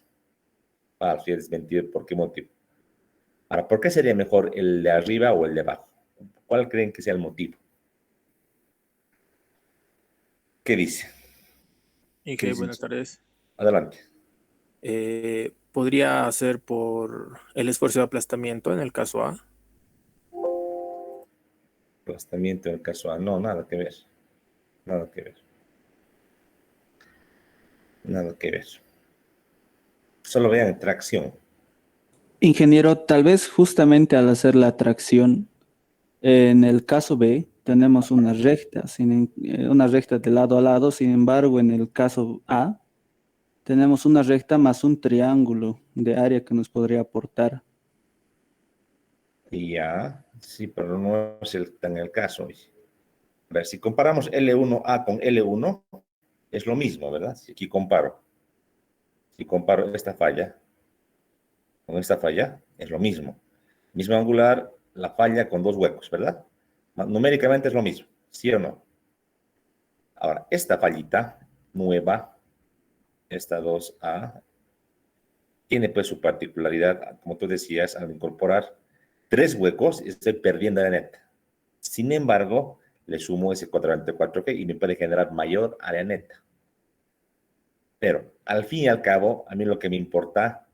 Falso, y es desmentido. ¿Por qué motivo? Ahora, ¿por qué sería mejor el de arriba o el de abajo? ¿Cuál creen que sea el motivo? ¿Qué dice?
Y
¿Qué
que
dicen?
buenas tardes.
Adelante.
¿Podría ser por el esfuerzo de aplastamiento en el caso A?
Aplastamiento en el caso A. No, nada que ver. Nada que ver. Nada que ver. Solo vean tracción.
Ingeniero, tal vez justamente al hacer la tracción, en el caso B tenemos una recta, una recta de lado a lado, sin embargo, en el caso A tenemos una recta más un triángulo de área que nos podría aportar.
Y ya, sí, pero no es tan el caso. A ver, si comparamos L1A con L1, es lo mismo, ¿verdad? Si aquí si comparo esta falla con esta falla, es lo mismo. Mismo angular, la falla con 2 huecos, ¿verdad? Numéricamente es lo mismo, ¿sí o no? Ahora, esta fallita nueva, esta 2A, tiene pues su particularidad, como tú decías, al incorporar 3 huecos, estoy perdiendo la neta. Sin embargo, le sumo ese cuadrante 4G y me puede generar mayor área neta. Pero, al fin y al cabo, a mí lo que me importa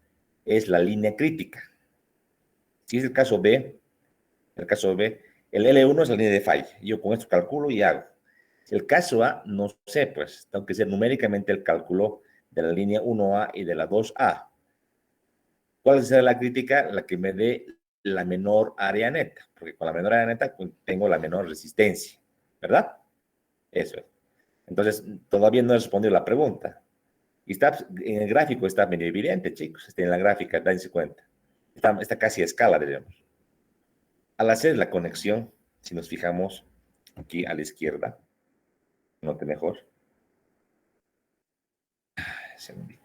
es la línea crítica. Si es el caso B, el L1 es la línea de falla. Yo con esto calculo y hago. El caso A, no sé, pues, tengo que hacer numéricamente el cálculo de la línea 1A y de la 2A. ¿Cuál será la crítica? La que me dé la menor área neta, porque con la menor área neta tengo la menor resistencia, ¿verdad? Eso es. Entonces, todavía no he respondido la pregunta. Y está, en el gráfico está medio evidente, chicos. Está en la gráfica, dense cuenta. Está casi a escala, diríamos. Al hacer la conexión, si nos fijamos aquí a la izquierda, note mejor. Segundito.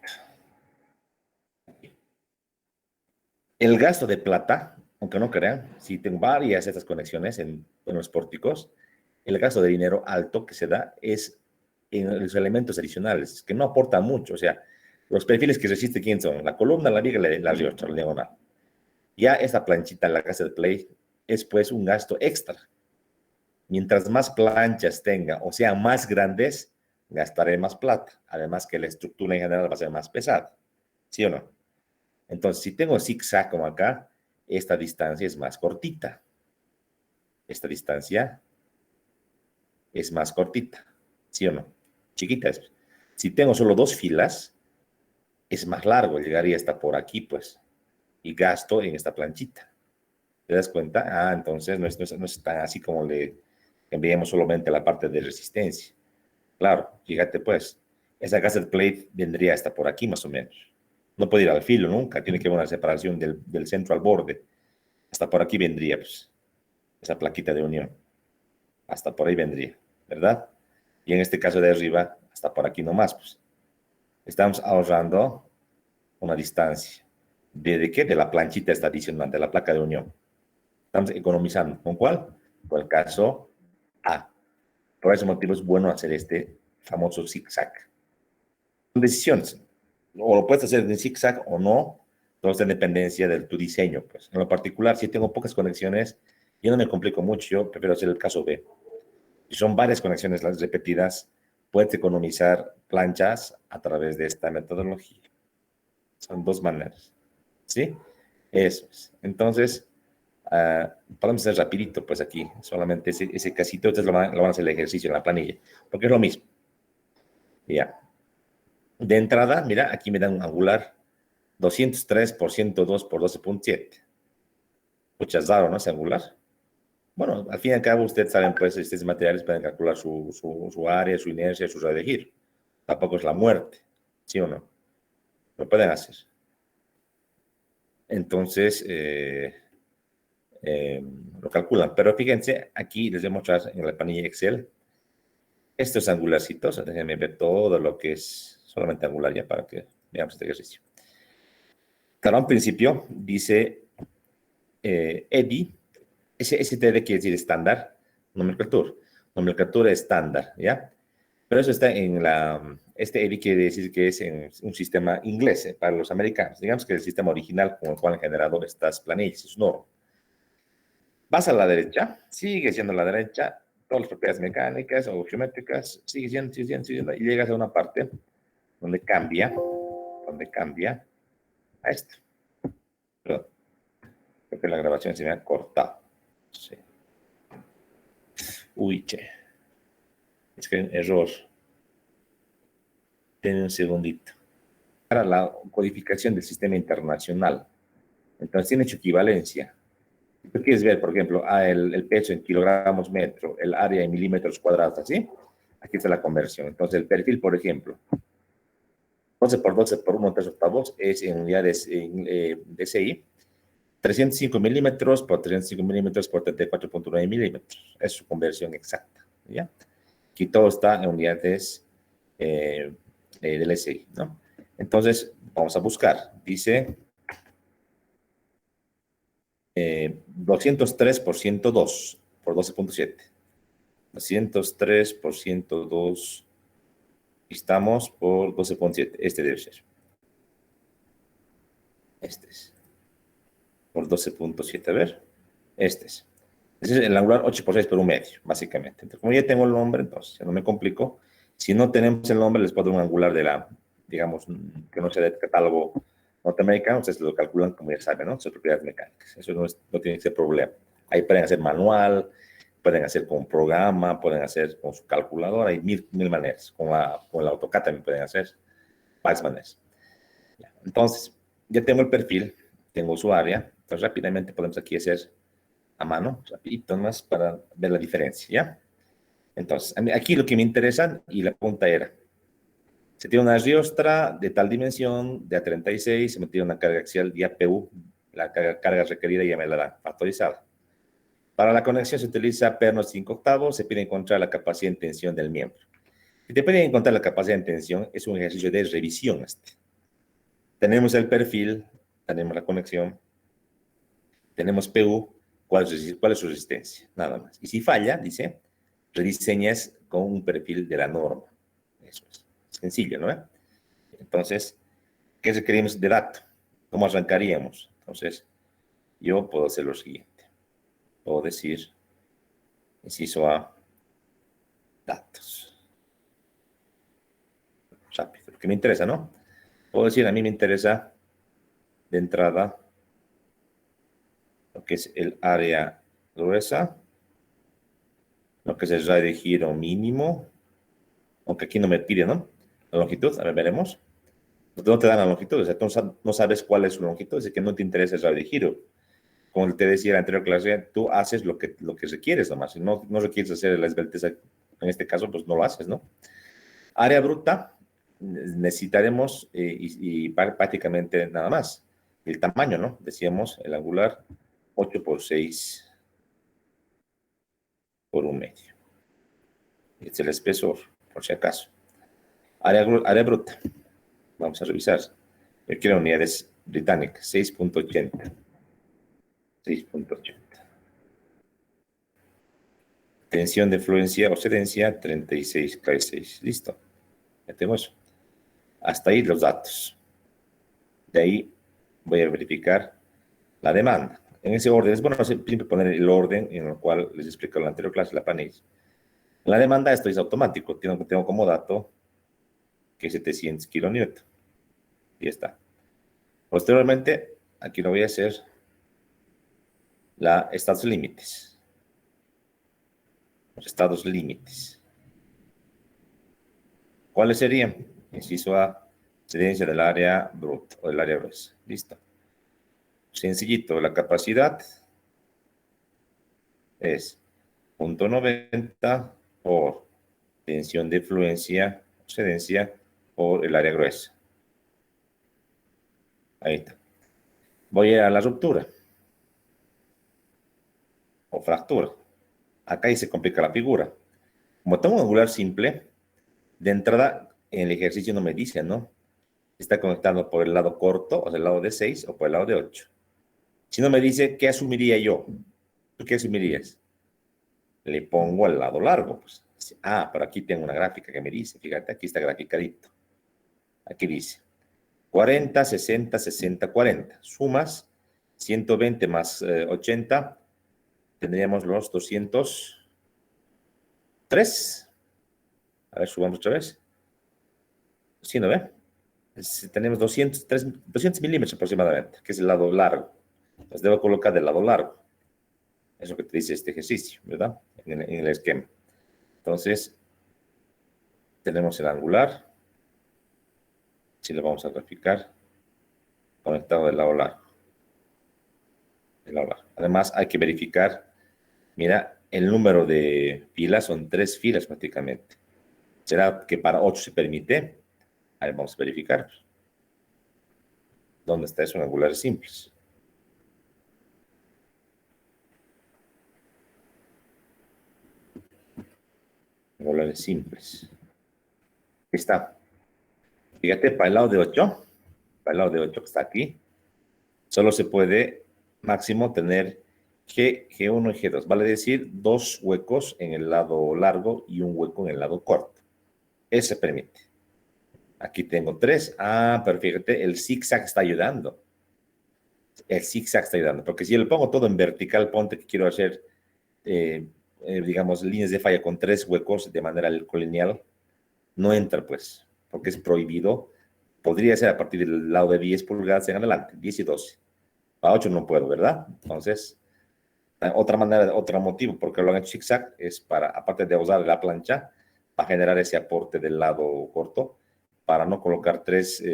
El gasto de plata, aunque no crean, si tengo varias de estas conexiones en los pórticos, el gasto de dinero alto que se da es en los elementos adicionales, que no aportan mucho. O sea, los perfiles que resiste, ¿quién son? La columna, la viga y la riocha, la diagonal. Ya esta planchita, la casa de play, es pues un gasto extra. Mientras más planchas tenga o sean más grandes, gastaré más plata. Además que la estructura en general va a ser más pesada. ¿Sí o no? Entonces, si tengo zigzag como acá, esta distancia es más cortita. Esta distancia es más cortita. ¿Sí o no? Chiquita es. Si tengo solo 2 filas, es más largo, llegaría hasta por aquí, pues. Y gasto en esta planchita. ¿Te das cuenta? Ah, entonces no es tan así como le enviamos solamente la parte de resistencia. Claro, fíjate pues, esa gasset plate vendría hasta por aquí más o menos. No puede ir al filo nunca, tiene que haber una separación del centro al borde. Hasta por aquí vendría, pues, esa plaquita de unión. Hasta por ahí vendría, ¿verdad? Y en este caso de arriba, hasta por aquí nomás, pues. Estamos ahorrando una distancia. ¿De qué? De la planchita esta adicional, de la placa de unión. Estamos economizando. ¿Con cuál? Con el caso A. Por ese motivo es bueno hacer este famoso zigzag. Son decisiones. O lo puedes hacer en zigzag o no. Todo está en dependencia de tu diseño. Pues. En lo particular, si tengo pocas conexiones, yo no me complico mucho. Yo prefiero hacer el caso B. Si son varias conexiones las repetidas, puedes economizar planchas a través de esta metodología. Son 2 maneras. ¿Sí? Eso es. Entonces, podemos hacer rapidito, pues aquí, solamente ese casito, ustedes lo van a hacer el ejercicio en la planilla, porque es lo mismo. Ya. De entrada, mira, aquí me dan un angular 203 por 102 por 12.7. Mucha raro, ¿no? Ese angular. Bueno, al fin y al cabo, ustedes saben, pues, estos materiales pueden calcular su área, su inercia, su radio de giro. Tampoco es la muerte, ¿sí o no? Lo pueden hacer. Entonces, lo calculan. Pero fíjense, aquí les voy a mostrar en la planilla Excel estos angularcitos. Déjenme ver todo lo que es solamente angular ya para que veamos este ejercicio. Claro, en principio dice EDI, STD quiere decir estándar, nomenclatura estándar, ¿ya? Pero eso está en este EDI quiere decir que es en un sistema inglés para los americanos. Digamos que el sistema original con el cual han generado estas planillas es norma. Vas a la derecha, sigue siendo la derecha, todas las propiedades mecánicas o geométricas, sigue siendo, y llegas a una parte donde cambia a esto. Perdón, creo que la grabación se me ha cortado. Sí. Uy, che. Es que error. Ten un segundito. Para la codificación del sistema internacional. Entonces tiene su equivalencia. Si tú quieres ver, por ejemplo, el peso en kilogramos metro, el área en milímetros cuadrados, ¿así? Aquí está la conversión. Entonces, el perfil, por ejemplo, 12 por 12 por 1/3 es en unidades de CI, 305 milímetros por 305 milímetros por 34.9 milímetros. Es su conversión exacta, ¿ya? Aquí todo está en unidades del SI, ¿no? Entonces, vamos a buscar. Dice 203 por 102 por 12.7. 203 por 102. Estamos por 12.7. Este debe ser. Este es. Por 12.7. A ver. Este es. Ese es el angular 8 por 6 por 1/2, básicamente. Entonces, como ya tengo el nombre, entonces ya no me complico. Si no tenemos el nombre, les puedo dar un angular de digamos, que no sea de catálogo norteamericano, ustedes lo calculan como ya saben, ¿no? Sus propiedades mecánicas. Eso no tiene que ser problema. Ahí pueden hacer manual, pueden hacer con programa, pueden hacer con su calculadora, hay mil maneras. Con el AutoCAD también pueden hacer varias maneras. Entonces, ya tengo el perfil, tengo su área, entonces rápidamente podemos aquí hacer a mano, rapidito más para ver la diferencia, ¿ya? Entonces, aquí lo que me interesa, y la pregunta era, se tiene una riostra de tal dimensión, de A36, se me tiene una carga axial de APU, la carga requerida ya me la da factorizada. Para la conexión se utiliza pernos 5/8, se pide encontrar la capacidad en tensión del miembro. Si te piden encontrar la capacidad en tensión, es un ejercicio de revisión. Tenemos el perfil, tenemos la conexión, tenemos PU, ¿cuál es su resistencia? Nada más. Y si falla, dice, rediseñas con un perfil de la norma. Eso es sencillo, ¿no? Entonces, ¿qué requerimos de dato? ¿Cómo arrancaríamos? Entonces, yo puedo hacer lo siguiente. Puedo decir Inciso A, datos. Rápido, lo que me interesa, ¿no? Puedo decir, a mí me interesa de entrada lo que es el área gruesa, lo que es el radio de giro mínimo, aunque aquí no me pide, ¿no? La longitud, a ver, veremos. No te dan la longitud, o sea, tú no sabes cuál es su longitud, es que no te interesa el radio de giro. Como te decía en la anterior clase, tú haces lo que requieres nomás. Si no requieres hacer la esbelteza, en este caso, pues no lo haces, ¿no? Área bruta, necesitaremos y prácticamente nada más. El tamaño, ¿no? Decíamos, el angular, 8 por 6 por 1/2. Este es el espesor, por si acaso. Área bruta. Vamos a revisar. Yo quiero unidades británicas, 6.80. 6.80. Tensión de fluencia o sedencia, 36 K6. Listo. Ya tengo eso. Hasta ahí los datos. De ahí voy a verificar la demanda. En ese orden, es bueno siempre poner el orden en el cual les explico en la anterior clase, la PANIS. En la demanda esto es automático. Tengo como dato que es 700 kN. Y está. Posteriormente, aquí lo voy a hacer estados límites. Los estados límites. ¿Cuáles serían? Inciso A, sedencia del área bruta o del área gruesa. Listo. Sencillito, la capacidad es 0.90 por tensión de fluencia, sedencia por el área gruesa. Ahí está. Voy a ir a la ruptura o fractura. Acá ahí se complica la figura. Como tengo un angular simple, de entrada en el ejercicio no me dice, ¿no? Está conectado por el lado corto, o sea, el lado de 6 o por el lado de 8. Si no me dice, ¿qué asumiría yo? ¿Tú qué asumirías? Le pongo al lado largo. Pues. Ah, pero aquí tengo una gráfica que me dice, fíjate, aquí está graficadito. Aquí dice 40, 60, 60, 40. Sumas 120 más 80, tendríamos los 203. A ver, subamos otra vez. Sí, ¿no ve? Tenemos 200 milímetros aproximadamente, que es el lado largo. Entonces debo colocar del lado largo. Es lo que te dice este ejercicio, ¿verdad? En el esquema. Entonces, tenemos el angular. Si lo vamos a graficar, conectado del lado largo. Además, hay que verificar, mira, el número de filas son 3 filas prácticamente. ¿Será que para 8 se permite? A ver, vamos a verificar. ¿Dónde está eso en angulares simples? Angulares simples. Aquí está. Fíjate, para el lado de 8, que está aquí, solo se puede máximo tener G1 y G2. Vale decir, 2 huecos en el lado largo y un hueco en el lado corto. Eso se permite. Aquí tengo 3. Ah, pero fíjate, el zigzag está ayudando. Porque si yo le pongo todo en vertical, ponte que quiero hacer, digamos, líneas de falla con 3 huecos de manera colineal, no entra, pues, porque es prohibido. Podría ser a partir del lado de 10 pulgadas en adelante, 10 y 12. Para 8 no puedo, ¿verdad? Entonces, otra manera, otro motivo porque lo han hecho zigzag es para, aparte de usar la plancha, para generar ese aporte del lado corto, para no colocar 3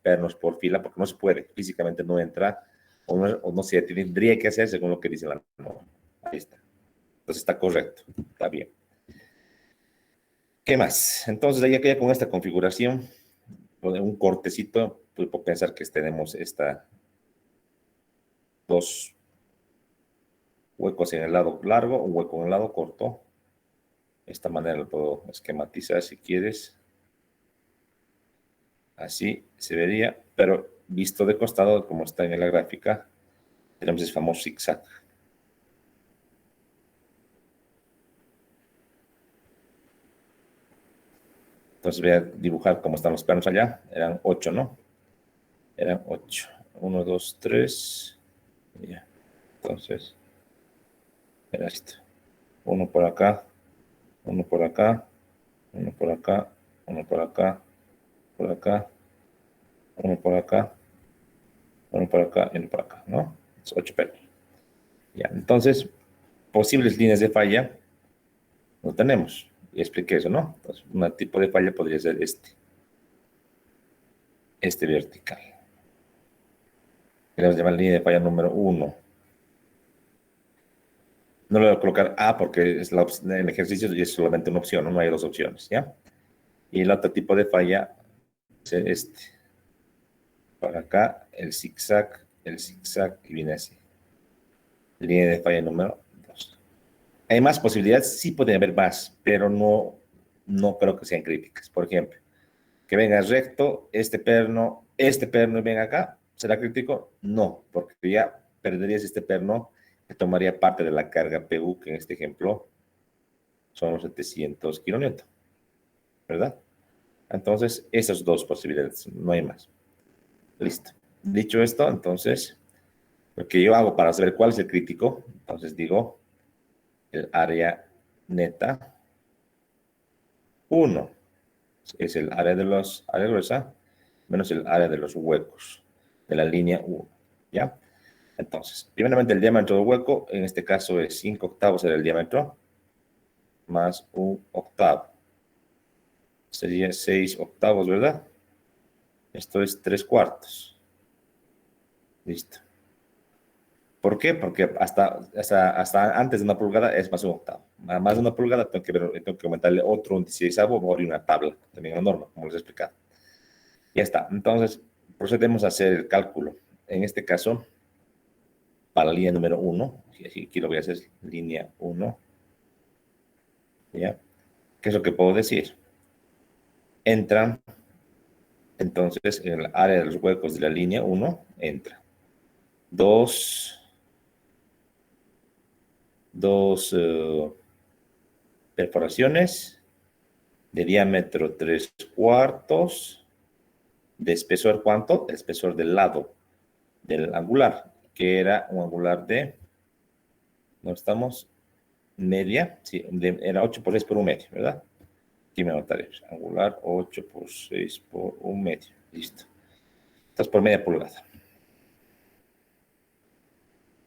pernos por fila, porque no se puede, físicamente no entra, o no se tendría que hacer según lo que dice la norma. Ahí está. Entonces está correcto, está bien. ¿Qué más? Entonces, ya con esta configuración, con un cortecito, pues puedo pensar que tenemos 2 huecos en el lado largo, un hueco en el lado corto. De esta manera lo puedo esquematizar si quieres. Así se vería, pero visto de costado, como está en la gráfica, tenemos ese famoso zigzag. Entonces voy a dibujar cómo están los planos allá. Eran 8, ¿no? Eran 8. 1, 2, 3. Ya. Entonces, era esto. Uno por acá, uno por acá, uno por acá, uno por acá, por acá, uno por acá, uno por acá y uno por acá, ¿no? Es 8 pernos. Ya, entonces, posibles líneas de falla no tenemos. Y expliqué eso, ¿no? Entonces, un tipo de falla podría ser este vertical. Le vamos a llamar línea de falla número 1. No le voy a colocar A porque es en el ejercicio es solamente una opción, no hay dos opciones, ¿ya? Y el otro tipo de falla es este. Para acá, el zigzag y viene así. Línea de falla número 2. Hay más posibilidades, sí pueden haber más, pero no creo que sean críticas. Por ejemplo, que venga recto, este perno y venga acá, ¿será crítico? No, porque ya perderías este perno que tomaría parte de la carga PU, que en este ejemplo son los 700 kilonewton, ¿verdad? Entonces, esas dos posibilidades, no hay más. Listo. Dicho esto, entonces, lo que yo hago para saber cuál es el crítico, entonces digo, el área neta 1 es el área área gruesa menos el área de los huecos de la línea 1, ¿ya? Entonces, primeramente el diámetro del hueco, en este caso es 5 octavos era el diámetro, más un octavo. Sería 6 octavos, ¿verdad? Esto es 3 cuartos. Listo. ¿Por qué? Porque hasta antes de una pulgada es más un octavo. Más de una pulgada tengo que aumentarle otro 16avo o una tabla, también la norma, como les he explicado. Ya está. Entonces, procedemos a hacer el cálculo. En este caso, para la línea número 1, aquí lo voy a hacer línea 1, ¿ya? ¿Qué es lo que puedo decir? Entra, entonces, en el área de los huecos de la línea 1, entra dos perforaciones de diámetro 3 cuartos, de espesor, ¿cuánto? El espesor del lado del angular, que era un angular de, ¿no estamos? Media, sí, era 8 por 6 por 1 medio, ¿verdad? Aquí me anotaré, angular 8 por 6 por 1 medio, listo. Estás por media pulgada.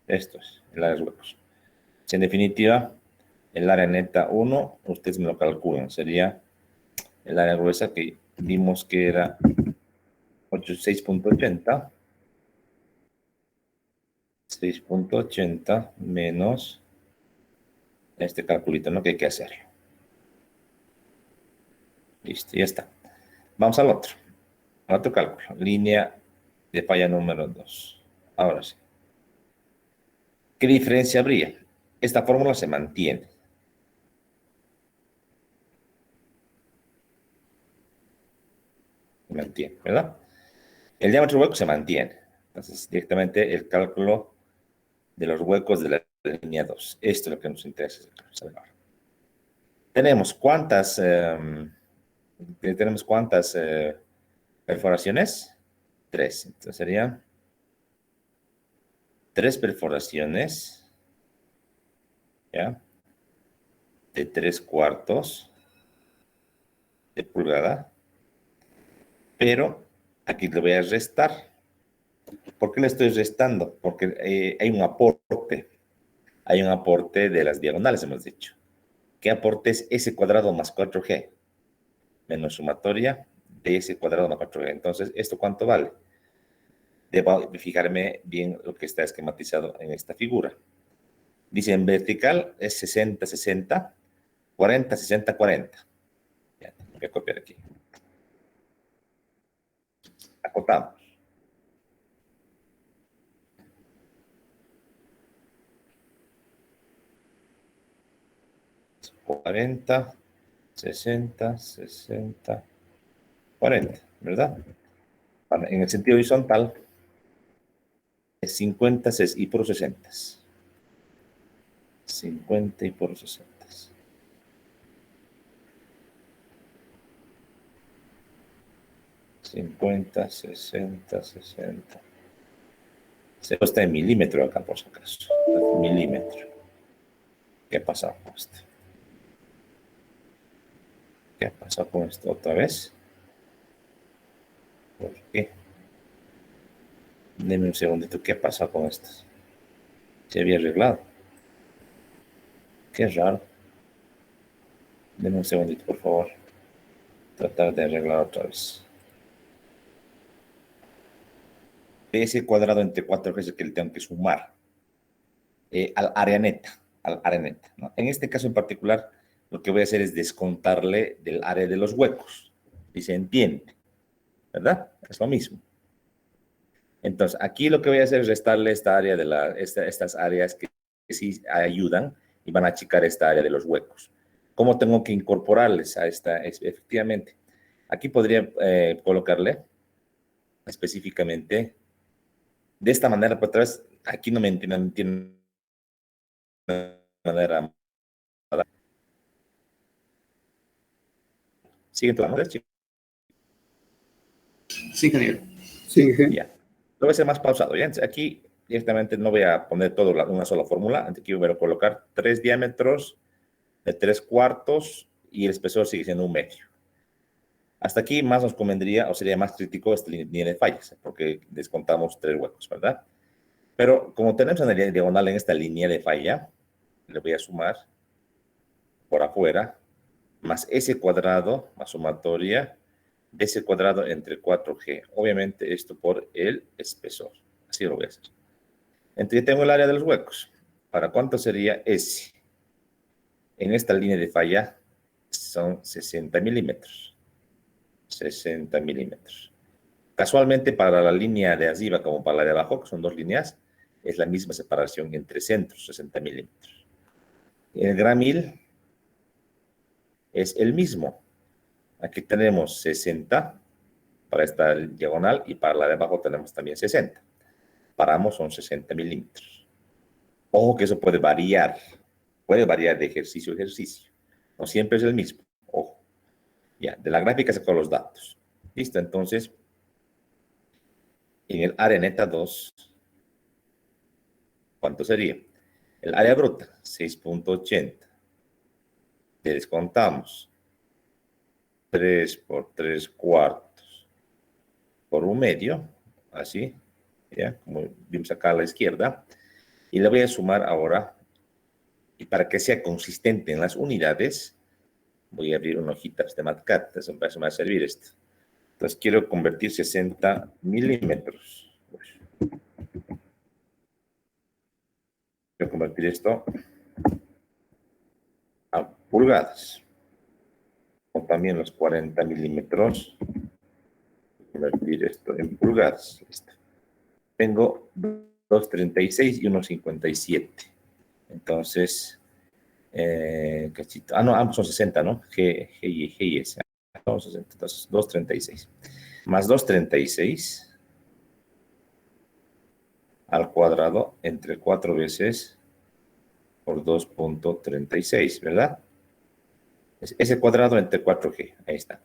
Esto es el área de los huecos. Si en definitiva, el área neta 1, ustedes me lo calculan, sería el área gruesa que vimos que era 6.80, 6.80 menos este calculito, ¿no? Que hay que hacerlo. Listo, ya está. Vamos al otro cálculo. Línea de falla número 2. Ahora sí. ¿Qué diferencia habría? Esta fórmula se mantiene. Se mantiene, ¿verdad? El diámetro del hueco se mantiene. Entonces, directamente el cálculo de los huecos de la línea 2. Esto es lo que nos interesa saber ahora. Tenemos cuántas perforaciones. 3. Entonces serían 3 perforaciones, ¿ya? De 3 cuartos de pulgada. Pero aquí le voy a restar. ¿Por qué le estoy restando? Porque hay un aporte. Hay un aporte de las diagonales, hemos dicho. ¿Qué aporte es S cuadrado más 4G? Menos sumatoria de S cuadrado más 4G. Entonces, ¿esto cuánto vale? Debo fijarme bien lo que está esquematizado en esta figura. Dice en vertical es 60, 60, 40, 60, 40. Ya, voy a copiar aquí. Acotamos. $40, 60, 60, 40, ¿verdad? En el sentido horizontal es 50 y por 60. 50 y por 60. 50, 60, 60. Se está en milímetro acá, por si acaso. Milímetro. ¿Qué ha pasado con esto? ¿Qué ha pasado con esto otra vez? ¿Por qué? Deme un segundito. ¿Qué ha pasado con esto? Se había arreglado. Qué raro. Deme un segundito, por favor. Tratar de arreglar otra vez. Ese cuadrado entre 4 ejes que le tengo que sumar al área neta. ¿No? En este caso en particular, lo que voy a hacer es descontarle del área de los huecos. Y se entiende, ¿verdad? Es lo mismo. Entonces, aquí lo que voy a hacer es restarle esta área estas áreas que sí ayudan y van a achicar esta área de los huecos. ¿Cómo tengo que incorporarles a esta? Efectivamente, aquí podría colocarle específicamente de esta manera, pero otra vez, aquí no me entienden de manera. ¿Siguen tu manera, chicos?
Sí, ingeniero. Sigue.
Ya. Lo voy a hacer más pausado. ¿Ya? Aquí directamente no voy a poner todo una sola fórmula. Aquí voy a colocar 3 diámetros de 3/4 y el espesor sigue siendo 1/2. Hasta aquí más nos convendría o sería más crítico esta línea de fallas, porque descontamos 3 huecos, ¿verdad? Pero como tenemos una diagonal en esta línea de falla, le voy a sumar por afuera más ese cuadrado, más sumatoria de ese cuadrado entre 4G. Obviamente esto por el espesor. Así lo voy a hacer. Entonces tengo el área de los huecos. ¿Para cuánto sería ese? En esta línea de falla son 60 milímetros. 60 milímetros. Casualmente para la línea de arriba como para la de abajo, que son 2 líneas, es la misma separación entre centros, 60 milímetros. El gramil es el mismo. Aquí tenemos 60 para esta diagonal y para la de abajo tenemos también 60. Para ambos son 60 milímetros. Ojo que eso puede variar de ejercicio a ejercicio. No siempre es el mismo. Ojo. Ya, de la gráfica saco los datos. Listo, entonces, en el área neta 2, ¿cuánto sería? El área bruta, 6.80. Le descontamos 3 por 3/4 por 1/2, así, ya, como vimos acá a la izquierda. Y le voy a sumar ahora, y para que sea consistente en las unidades, voy a abrir una hojita de MatCat, eso me va a servir esto. Entonces quiero convertir 60 milímetros. Quiero convertir esto a pulgadas. O también los 40 milímetros. Convertir esto en pulgadas. Listo. Tengo 2,36 y 1,57. Entonces, cachito. No, ambos son 60, ¿no? G y S. Son 60, entonces 2,36. Más 2,36 al cuadrado entre 4 veces por 2,36, ¿verdad? Ese cuadrado entre 4G, ahí está.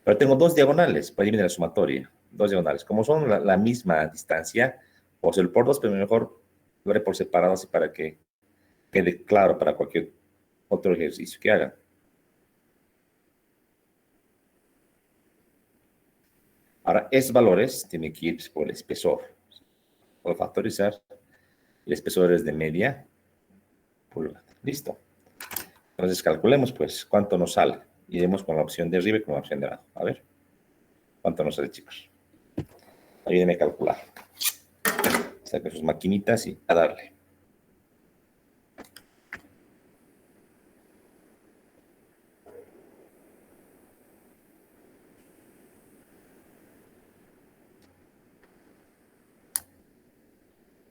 Pero tengo 2 diagonales, para eliminar la sumatoria. 2 diagonales. Como son la misma distancia, o el por 2, pero mejor lo haré por separado, así para que quede claro para cualquier otro ejercicio que hagan. Ahora, esos valores tienen que ir por el espesor. Por factorizar, el espesor es de media pulgada. Listo. Entonces calculemos, pues, cuánto nos sale. Iremos con la opción de arriba y con la opción de abajo. A ver, cuánto nos sale, chicos. Ayúdenme a calcular. Saquen sus maquinitas y a darle.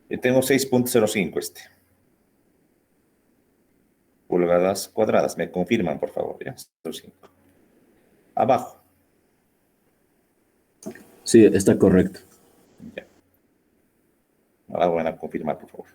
Yo tengo 6.05 pulgadas cuadradas. Me confirman, por favor, ¿ya? 0,5. Abajo.
Sí, está correcto.
Ya. Ahora van a confirmar, por favor.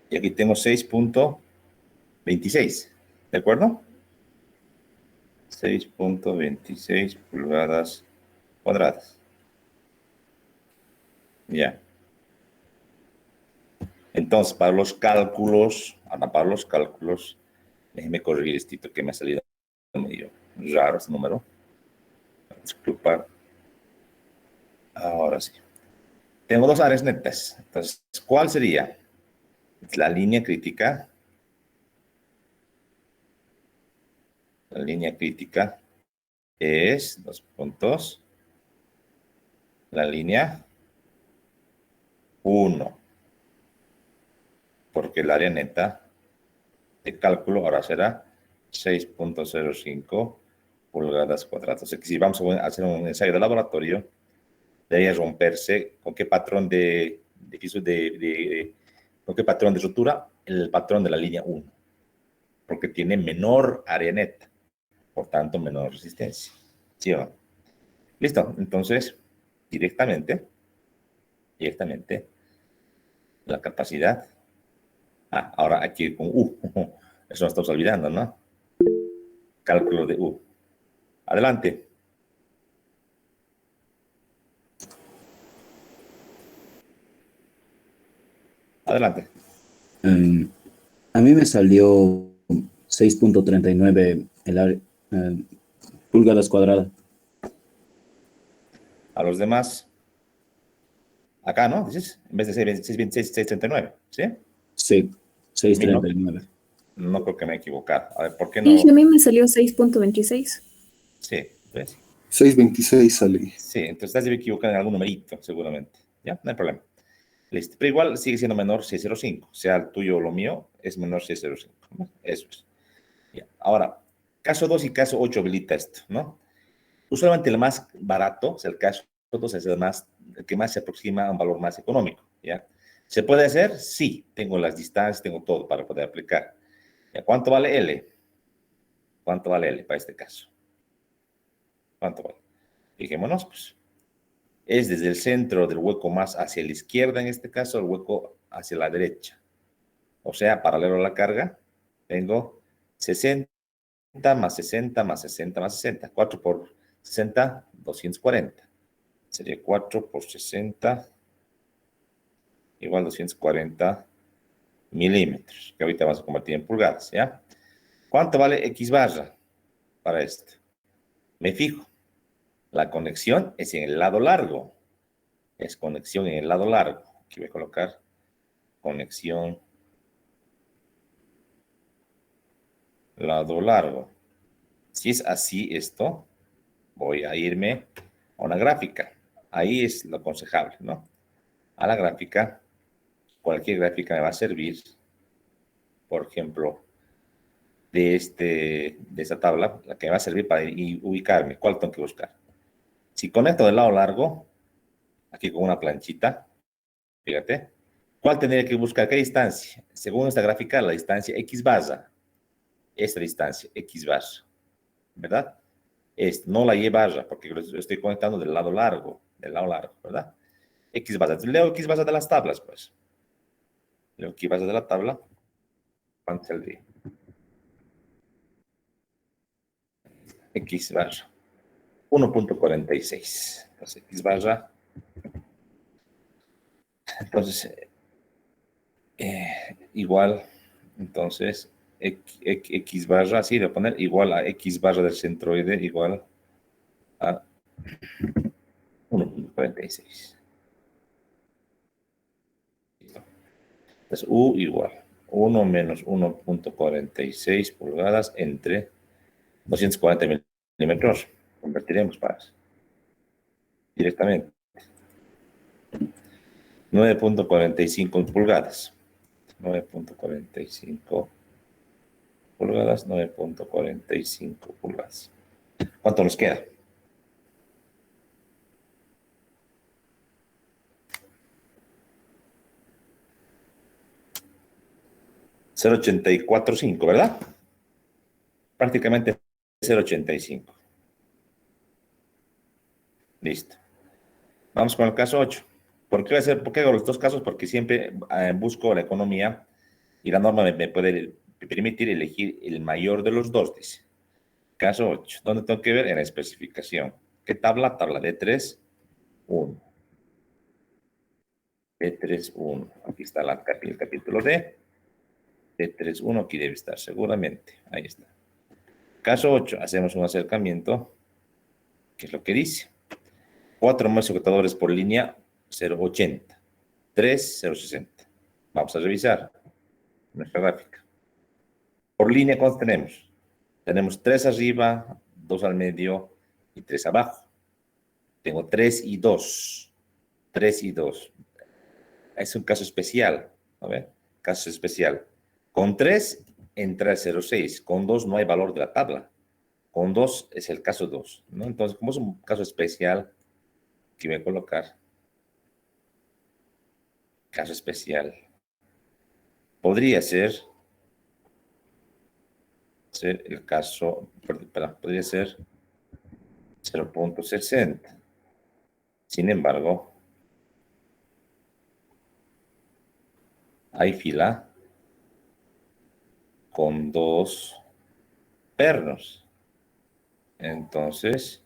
Y aquí tengo 6.26, ¿de acuerdo? 6.26 pulgadas cuadradas. Ya. Entonces, para los cálculos, déjeme corregir esto que me ha salido medio raro ese número. Disculpa. Ahora sí. Tengo dos áreas netas. Entonces, ¿cuál sería? La línea crítica. La línea crítica es, dos puntos, la línea 1. Porque el área neta de cálculo ahora será 6.05 pulgadas cuadradas. O sea que si vamos a hacer un ensayo de laboratorio, debe romperse con qué patrón con qué patrón de rotura, el patrón de la línea 1, porque tiene menor área neta, por tanto menor resistencia. ¿Sí o no? Listo, entonces directamente la capacidad. Ahora aquí con U, eso no estamos olvidando, ¿no? Cálculo de U. Adelante. Adelante.
A mí me salió 6.39 pulgadas cuadradas.
A los demás, acá, ¿no? Dices, en vez de 626, 639, ¿sí?
Sí,
A mí no,
6.39.
no creo que me he equivocado. A ver, ¿por qué
Sí,
no?
a mí me salió 6.26.
Sí, ¿ves?
6.26 salí.
Sí, entonces estás equivocado en algún numerito, seguramente. ¿Ya? No hay problema. Listo. Pero igual sigue siendo menor 605. Sea el tuyo o lo mío, es menor 605, ¿no? Eso es. Ya. Ahora, caso 2 y caso 8 habilita esto, ¿no? Usualmente el más barato, o sea, el caso 2 es el que más se aproxima a un valor más económico, ¿ya? ¿Se puede hacer? Sí. Tengo las distancias, tengo todo para poder aplicar. ¿Ya? ¿Cuánto vale L? ¿Cuánto vale L para este caso? ¿Cuánto vale? Fijémonos, pues. Es desde el centro del hueco más hacia la izquierda, en este caso, el hueco hacia la derecha. O sea, paralelo a la carga, tengo 60 más 60 más 60 más 60. 4 por 60, 240. Sería 4 por 60 igual 240 milímetros, que ahorita vamos a convertir en pulgadas, ¿ya? ¿Cuánto vale X barra para esto? Me fijo. La conexión es en el lado largo. Es conexión en el lado largo. Aquí voy a colocar conexión lado largo. Si es así esto, voy a irme a una gráfica. Ahí es lo aconsejable, ¿no? A la gráfica, cualquier gráfica me va a servir, por ejemplo, de esta tabla, la que me va a servir para ubicarme. ¿Cuál tengo que buscar? Si conecto del lado largo, aquí con una planchita, fíjate, ¿cuál tendría que buscar? ¿Qué distancia? Según esta gráfica, la distancia X barra. Esta distancia, X barra, ¿verdad? No la Y barra, porque lo estoy conectando del lado largo, ¿verdad? X barra. Leo X barra de las tablas, pues. Leo X barra de la tabla. ¿Cuánto saldría? X barra. 1.46. Entonces, X barra. Entonces, igual, entonces, X barra, sí, voy a poner igual a X barra del centroide, igual a 1.46. Entonces, U igual 1 menos 1.46 pulgadas entre 240 milímetros. Convertiremos para directamente. 9.45 pulgadas. 9.45 pulgadas, 9.45 pulgadas. ¿Cuánto nos queda? $0.845, ¿verdad? Prácticamente 0.85. Listo. Vamos con el caso 8. ¿Por qué hago los dos casos? Porque siempre busco la economía Y la norma me puede permitir elegir el mayor de los dos, dice. Caso 8. ¿Dónde tengo que ver? En la especificación. ¿Qué tabla? Tabla D3, 1. D3, 1. Aquí está el capítulo D. D3, 1. Aquí debe estar seguramente. Ahí está. Caso 8. Hacemos un acercamiento. ¿Qué es lo que dice? 4 más sujetadores por línea, 0,80. 3, 0,60. Vamos a revisar nuestra gráfica. Por línea, ¿cuántos tenemos? Tenemos 3 arriba, 2 al medio y 3 abajo. Tengo 3 y 2. 3 y 2. Es un caso especial. A ver, caso especial. Con 3 entra el 0,6. Con 2 no hay valor de la tabla. Con 2 es el caso 2, ¿no? Entonces, como es un caso especial, aquí voy a colocar caso especial. Podría ser el caso, podría ser 0,60. Sin embargo, hay fila con 2 pernos. Entonces,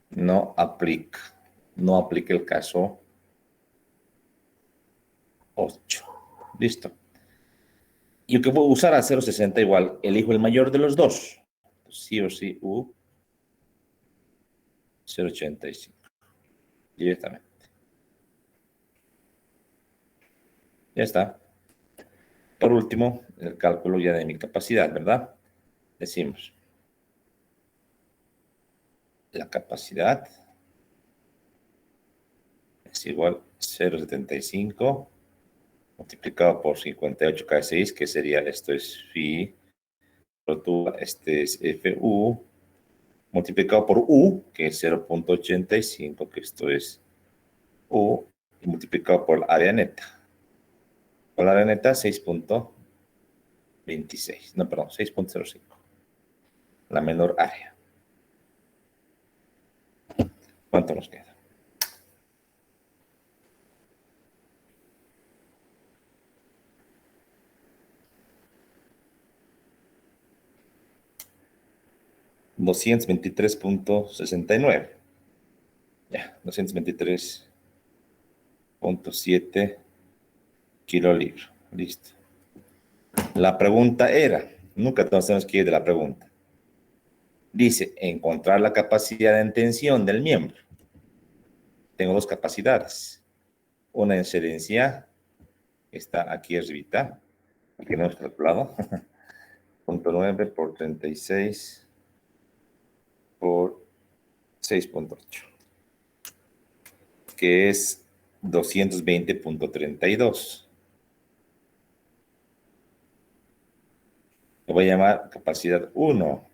no aplica el caso 8. Listo. Y que voy a usar a 0,60 igual, elijo el mayor de los dos. Sí o sí, 0,85. Directamente. Ya está. Por último, el cálculo ya de mi capacidad, ¿verdad? Decimos, la capacidad es igual a 0,75 multiplicado por 58,6, que sería, esto es phi, este es FU, multiplicado por U, que es 0,85, que esto es U, y multiplicado por área neta. Por la área neta, 6,26. No, perdón, 6,05. La menor área. ¿Cuánto nos queda? $223.69. Ya, 223.7 kilolibras. Listo. La pregunta era, nunca tenemos que ir de la pregunta. Dice, encontrar la capacidad de tensión del miembro. Tengo dos capacidades. Una incidencia, está aquí arribita, que no hemos calculado. 0,9 por 36 por 6,8, que es 220.32. Lo voy a llamar capacidad 1.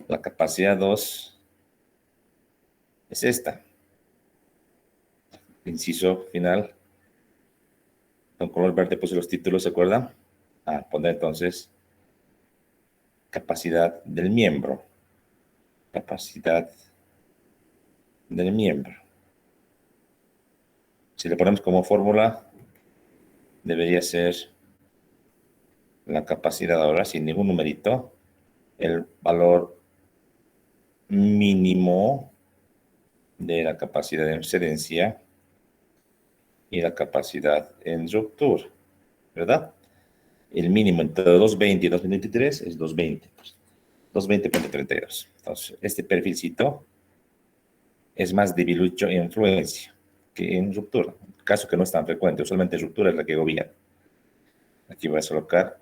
La capacidad 2 es esta. Inciso final. Con color verde puse los títulos, ¿se acuerdan? Poner entonces capacidad del miembro. Capacidad del miembro. Si le ponemos como fórmula, debería ser la capacidad ahora, sin ningún numerito, el valor mínimo de la capacidad de excedencia y la capacidad en ruptura, ¿verdad? El mínimo entre 220 y 223 es 220. 220.32. Entonces, este perfilcito es más debilucho en fluencia que en ruptura. Caso que no es tan frecuente, usualmente ruptura es la que gobierna. Aquí voy a colocar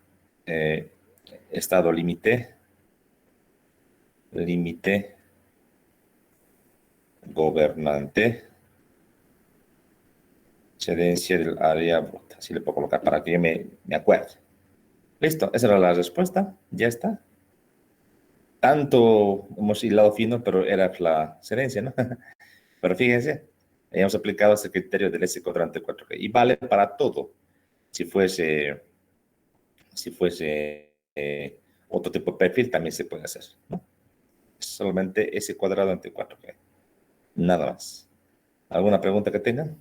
estado límite gobernante, excedencia del área bruta. Así le puedo colocar para que yo me acuerde. Listo, esa era la respuesta. Ya está. Tanto hemos hilado fino, pero era la excedencia, ¿no? Pero fíjense, hemos aplicado ese criterio del S cuadrante 4G y vale para todo. Si fuese otro tipo de perfil, también se puede hacer, ¿no? Solamente S cuadrado ante 4G. Nada más. ¿Alguna pregunta que tengan?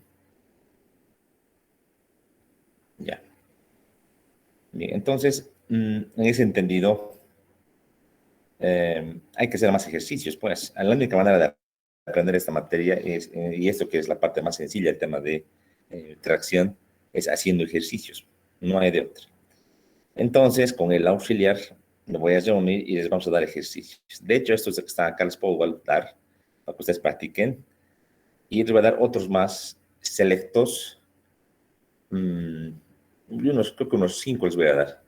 Bien, entonces, en ese entendido, hay que hacer más ejercicios, pues. La única manera de aprender esta materia es, y esto que es la parte más sencilla, el tema de tracción, es haciendo ejercicios. No hay de otra. Entonces, con el auxiliar, me voy a reunir y les vamos a dar ejercicios. De hecho, estos que están acá les puedo dar para que ustedes practiquen. Y les voy a dar otros más selectos. Creo que unos 5 les voy a dar.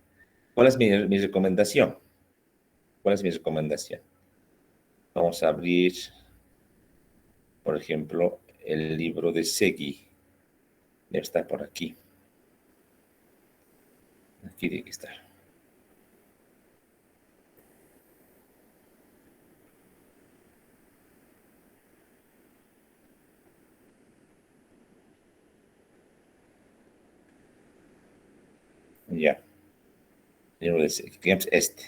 ¿Cuál es mi recomendación? ¿Cuál es mi recomendación? Vamos a abrir, por ejemplo, el libro de Segui. Debe estar por aquí. Aquí tiene que estar. Ya. Libro de Segui. Digamos este.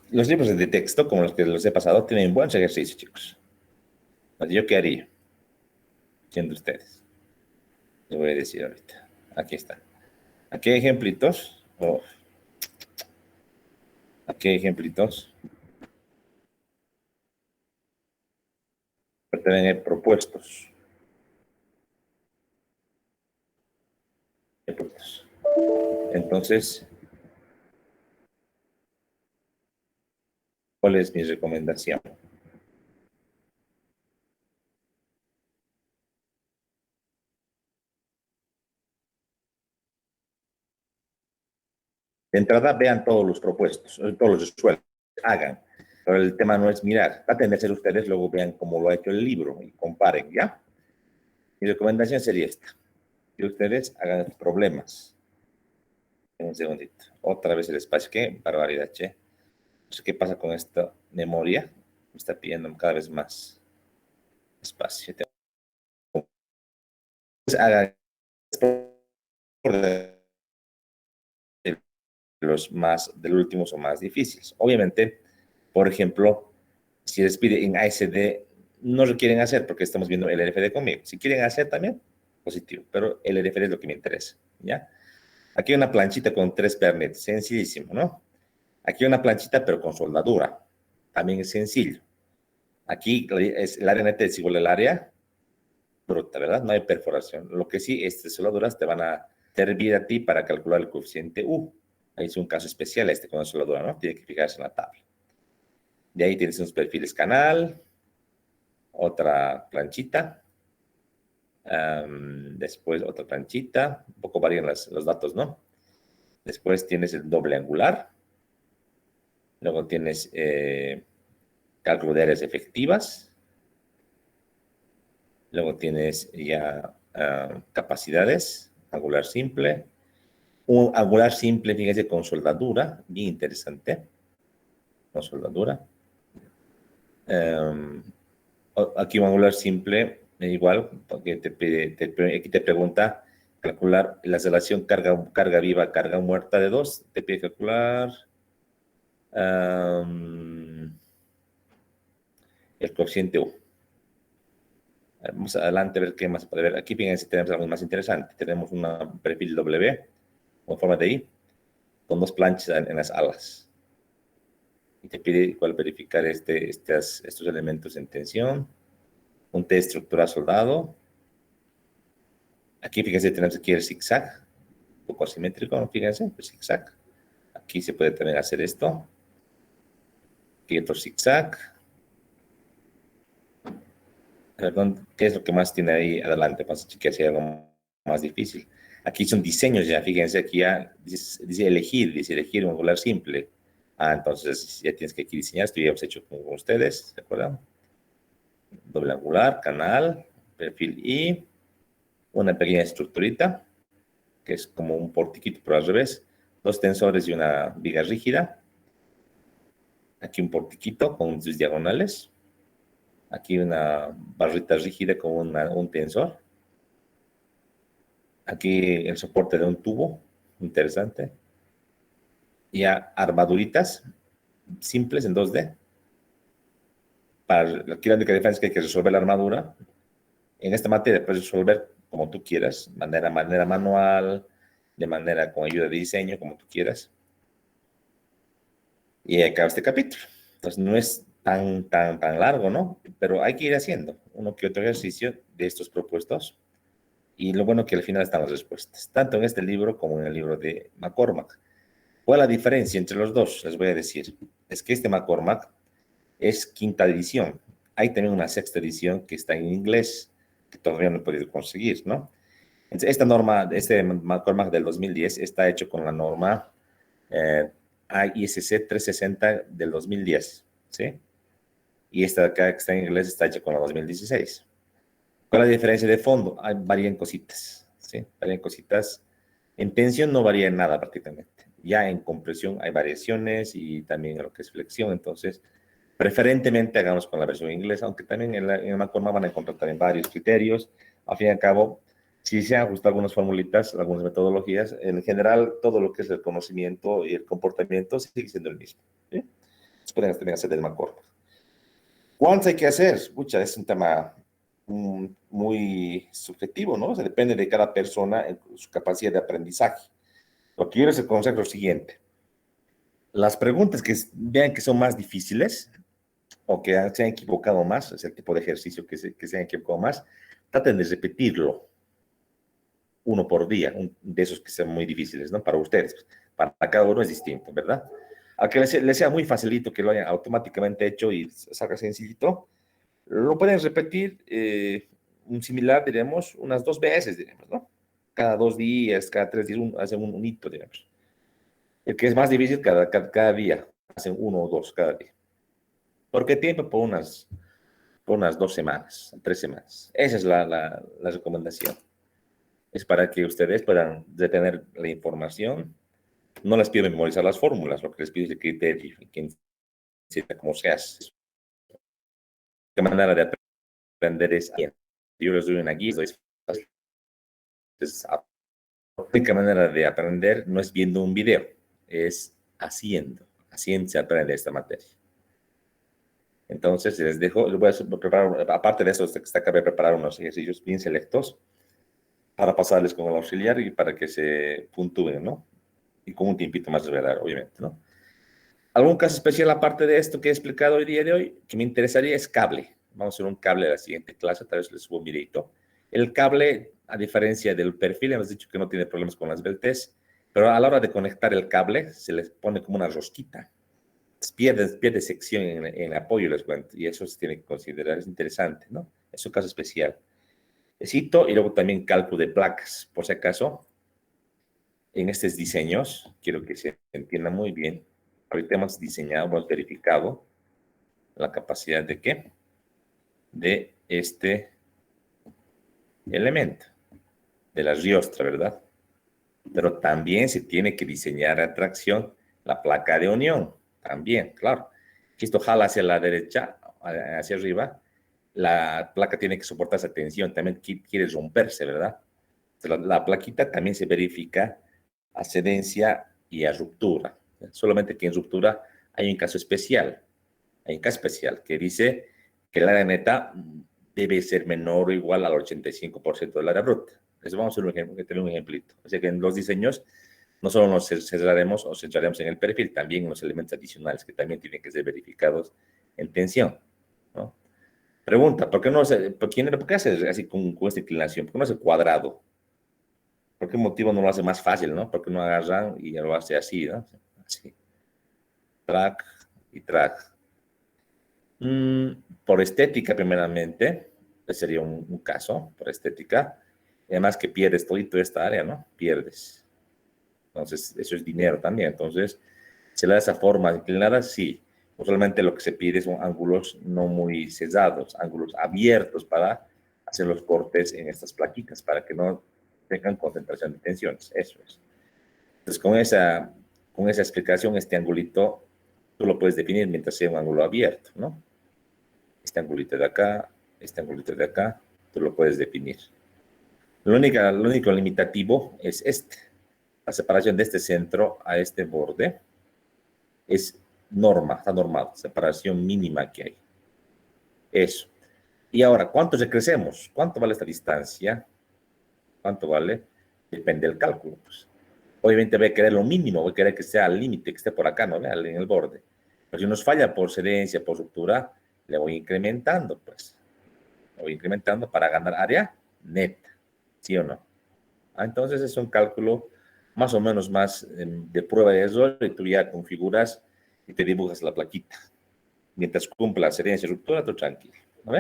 Los libros de texto, como los que los he pasado, tienen buenos ejercicios, chicos. ¿Yo qué haría? Siendo ustedes. Les voy a decir ahorita. Aquí está. Aquí hay ejemplitos. Aquí hay ejemplitos. Pero también hay propuestos. Entonces, ¿cuál es mi recomendación? De entrada, vean todos los propuestos, todos los resueltos, hagan. Pero el tema no es mirar. Traten de hacer ustedes, luego vean cómo lo ha hecho el libro y comparen, ¿ya? Mi recomendación sería esta. Que ustedes hagan problemas. Un segundito. Otra vez el espacio. Qué barbaridad, che. No sé qué pasa con esta memoria. Me está pidiendo cada vez más espacio. Hagan los más, del último son más difíciles. Obviamente, por ejemplo, si les pide en ASD, no requieren hacer porque estamos viendo el LFD conmigo. Si quieren hacer también, positivo, pero el LFD es lo que me interesa, ¿ya? Aquí hay una planchita con 3 pernetes, sencillísimo, ¿no? Aquí hay una planchita, pero con soldadura, también es sencillo. Aquí es el área neta es igual al área bruta, ¿verdad? No hay perforación. Lo que sí, estas soldaduras te van a servir a ti para calcular el coeficiente U. Ahí es un caso especial con la soldadura, ¿no? Tiene que fijarse en la tabla. De ahí tienes unos perfiles canal, otra planchita, después otra planchita, un poco varían los datos, ¿no? Después tienes el doble angular, luego tienes cálculo de áreas efectivas, luego tienes ya capacidades, angular simple, un angular simple, fíjense, con soldadura, bien interesante, con soldadura. Aquí un angular simple, igual, porque aquí te pregunta calcular la relación carga viva, carga muerta de 2. Te pide calcular el coeficiente U. Vamos adelante a ver qué más puede ver. Aquí fíjense, tenemos algo más interesante. Tenemos un perfil W con forma de I, con 2 planchas en las alas. Y te pide igual verificar estos elementos en tensión. Un T estructural soldado. Aquí, fíjense, tenemos aquí el zigzag, un poco asimétrico, ¿no? Fíjense, el zigzag. Aquí se puede también hacer esto. Aquí otro zigzag. Perdón, ¿qué es lo que más tiene ahí adelante? Vamos a chequear si hay algo más difícil. Aquí son diseños ya, fíjense, aquí ya dice elegir un angular simple. Entonces ya tienes que aquí diseñar, esto ya hemos hecho con ustedes, ¿se acuerdan? Doble angular, canal, perfil I, una pequeña estructurita, que es como un portiquito, pero al revés, 2 tensores y una viga rígida. Aquí un portiquito con sus diagonales. Aquí una barrita rígida con un tensor. Aquí el soporte de un tubo, interesante. Ya armaduritas simples en 2D. Aquí la única diferencia es que hay que resolver la armadura. En esta materia puedes resolver como tú quieras, manera manual, de manera con ayuda de diseño, como tú quieras. Y acaba este capítulo. Entonces no es tan largo, ¿no? Pero hay que ir haciendo uno que otro ejercicio de estos propuestos. Y lo bueno que al final están las respuestas, tanto en este libro como en el libro de McCormack. ¿Cuál es la diferencia entre los dos? Les voy a decir. Es que este McCormack es quinta edición. Hay también una sexta edición que está en inglés, que todavía no he podido conseguir, ¿no? Entonces, esta norma, este McCormack del 2010 está hecho con la norma ISC 360 del 2010, ¿sí? Y esta de acá que está en inglés está hecha con la 2016. ¿Cuál es la diferencia de fondo? Varían cositas, ¿sí? Varían cositas. En tensión no varía en nada prácticamente. Ya en compresión hay variaciones y también en lo que es flexión. Entonces, preferentemente hagamos con la versión inglesa, aunque también en el McCormack van a encontrar también varios criterios. Al fin y al cabo, si se han ajustado algunas formulitas, algunas metodologías, en general todo lo que es el conocimiento y el comportamiento sigue siendo el mismo, ¿sí? Pueden también hacer del McCormack. ¿Cuánto hay que hacer? Escucha, es un tema muy subjetivo, ¿no? O sea, depende de cada persona en su capacidad de aprendizaje. Lo que yo les aconsejo es lo siguiente. Las preguntas que vean que son más difíciles o que se han equivocado más, es el tipo de ejercicio que se han equivocado más, traten de repetirlo uno por día, de esos que sean muy difíciles, ¿no? Para ustedes. Para cada uno es distinto, ¿verdad? A que les sea muy facilito, que lo hayan automáticamente hecho y salga sencillito, lo pueden repetir un similar, diremos, unas 2 veces, diremos, ¿no? Cada 2 días, cada 3 días, hacen un hito, diremos. El que es más difícil, cada día, hacen 1 o 2 cada día. ¿Por qué tiempo? Por unas 2 semanas, 3 semanas. Esa es la recomendación. Es para que ustedes puedan retener la información. No les pido memorizar las fórmulas, lo que les pido es el criterio, quien sepa cómo se hace. ¿Qué manera de aprender es? Yo les doy una guía, es fácil. Entonces, la única manera de aprender no es viendo un video, es haciendo. Haciendo se aprende esta materia. Entonces, les dejo, les voy a preparar, aparte de eso, acabé de preparar unos ejercicios bien selectos para pasarles con el auxiliar y para que se puntúen, ¿no? Y con un tiempito más de verdad, obviamente, ¿no? ¿Algún caso especial aparte de esto que he explicado hoy día de hoy? Que me interesaría es cable. Vamos a hacer un cable de la siguiente clase, tal vez les subo un videito. El cable, a diferencia del perfil, hemos dicho que no tiene problemas con las beltes, pero a la hora de conectar el cable, se les pone como una rosquita. Pierde sección en el apoyo, les cuento, y eso se tiene que considerar, es interesante, ¿no? Es un caso especial. Cito, y luego también cálculo de placas, por si acaso. En estos diseños, quiero que se entienda muy bien. Ahorita hemos diseñado, hemos verificado la capacidad de ¿qué? De este elemento, de la riostra, ¿verdad? Pero también se tiene que diseñar a tracción la placa de unión, también, claro. Si esto jala hacia la derecha, hacia arriba, la placa tiene que soportar esa tensión, también quiere romperse, ¿verdad? Entonces, la plaquita también se verifica a cedencia y a ruptura. Solamente que en ruptura hay un caso especial. Hay un caso especial que dice que el área neta debe ser menor o igual al 85% del área bruta. Entonces vamos a tener un ejemplito. O sea que en los diseños no solo nos centraremos en el perfil, también en los elementos adicionales que también tienen que ser verificados en tensión, ¿no? Pregunta, ¿por qué hace así con esta inclinación? ¿Por qué no hace cuadrado? ¿Por qué motivo no lo hace más fácil, no? ¿Por qué no agarran y lo hace así, ¿no? Así. Track y track. Por estética, primeramente, ese sería un caso, por estética. Además que pierdes toda esta área, ¿no? Pierdes. Entonces, eso es dinero también. Entonces, ¿se le da esa forma inclinada? Sí. Usualmente lo que se pide son ángulos no muy cesados, ángulos abiertos para hacer los cortes en estas plaquitas, para que no tengan concentración de tensiones. Eso es. Entonces, con esa explicación, este angulito, tú lo puedes definir mientras sea un ángulo abierto, ¿no? Este angulito de acá, este angulito de acá, tú lo puedes definir. Lo único limitativo es este. La separación de este centro a este borde es está normado, separación mínima que hay. Eso. Y ahora, ¿cuánto decrecemos? ¿Cuánto vale esta distancia? ¿Cuánto vale? Depende del cálculo, pues. Obviamente voy a querer lo mínimo, voy a querer que sea al límite, que esté por acá, ¿no? En el borde. Pero si nos falla por cedencia, por ruptura, le voy incrementando, pues. Le voy incrementando para ganar área neta, ¿sí o no? Entonces es un cálculo más o menos más de prueba de error y tú ya configuras y te dibujas la plaquita. Mientras cumpla cedencia y ruptura, tú tranquilo, ¿no?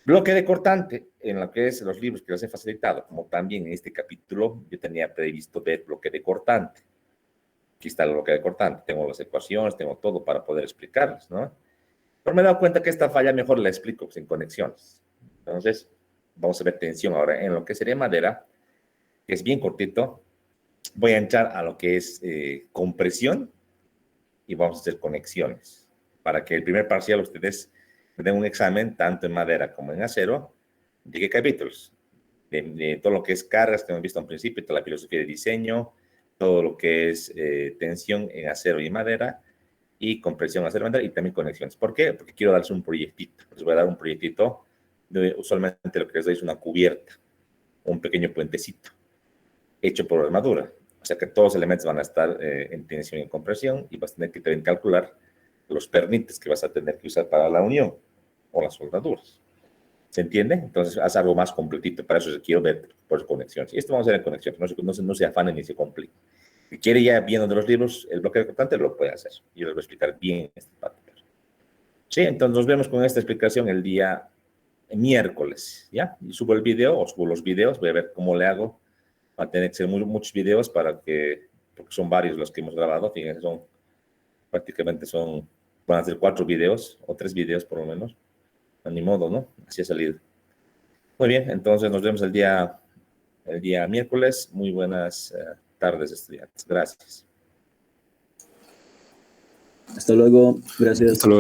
Bloque de cortante, en lo que es los libros que les he facilitado, como también en este capítulo, yo tenía previsto ver bloque de cortante. Aquí está el bloque de cortante, tengo las ecuaciones, tengo todo para poder explicarles, ¿no? Pero me he dado cuenta que esta falla mejor la explico sin conexiones. Entonces, vamos a ver tensión ahora en lo que sería madera, que es bien cortito. Voy a entrar a lo que es compresión y vamos a hacer conexiones para que el primer parcial ustedes den un examen tanto en madera como en acero. ¿De qué capítulos? De todo lo que es cargas que hemos visto al principio, toda la filosofía de diseño, todo lo que es tensión en acero y madera, y compresión en acero y madera, y también conexiones. ¿Por qué? Porque quiero darles un proyectito. Les voy a dar un proyectito, usualmente lo que les doy es una cubierta, un pequeño puentecito, hecho por armadura. O sea que todos los elementos van a estar en tensión y en compresión, y vas a tener que también calcular los pernites que vas a tener que usar para la unión o las soldaduras. ¿Se entiende? Entonces, haz algo más completito. Para eso quiero ver por conexiones. Y esto vamos a hacer en conexiones. No se afanen ni se compliquen. Si quiere ya viendo de los libros el bloque de cortante, lo puede hacer. Yo les voy a explicar bien este patrón. Sí, entonces nos vemos con esta explicación el día miércoles, ¿ya? Y subo el video, o subo los videos, voy a ver cómo le hago. Va a tener que ser muchos videos porque son varios los que hemos grabado. Fíjense, prácticamente van a ser 4 videos, o 3 videos por lo menos. Ni modo, ¿no? Así ha salido. Muy bien, entonces nos vemos el día miércoles. Muy buenas tardes, estudiantes. Gracias.
Hasta luego. Gracias.
Hasta luego.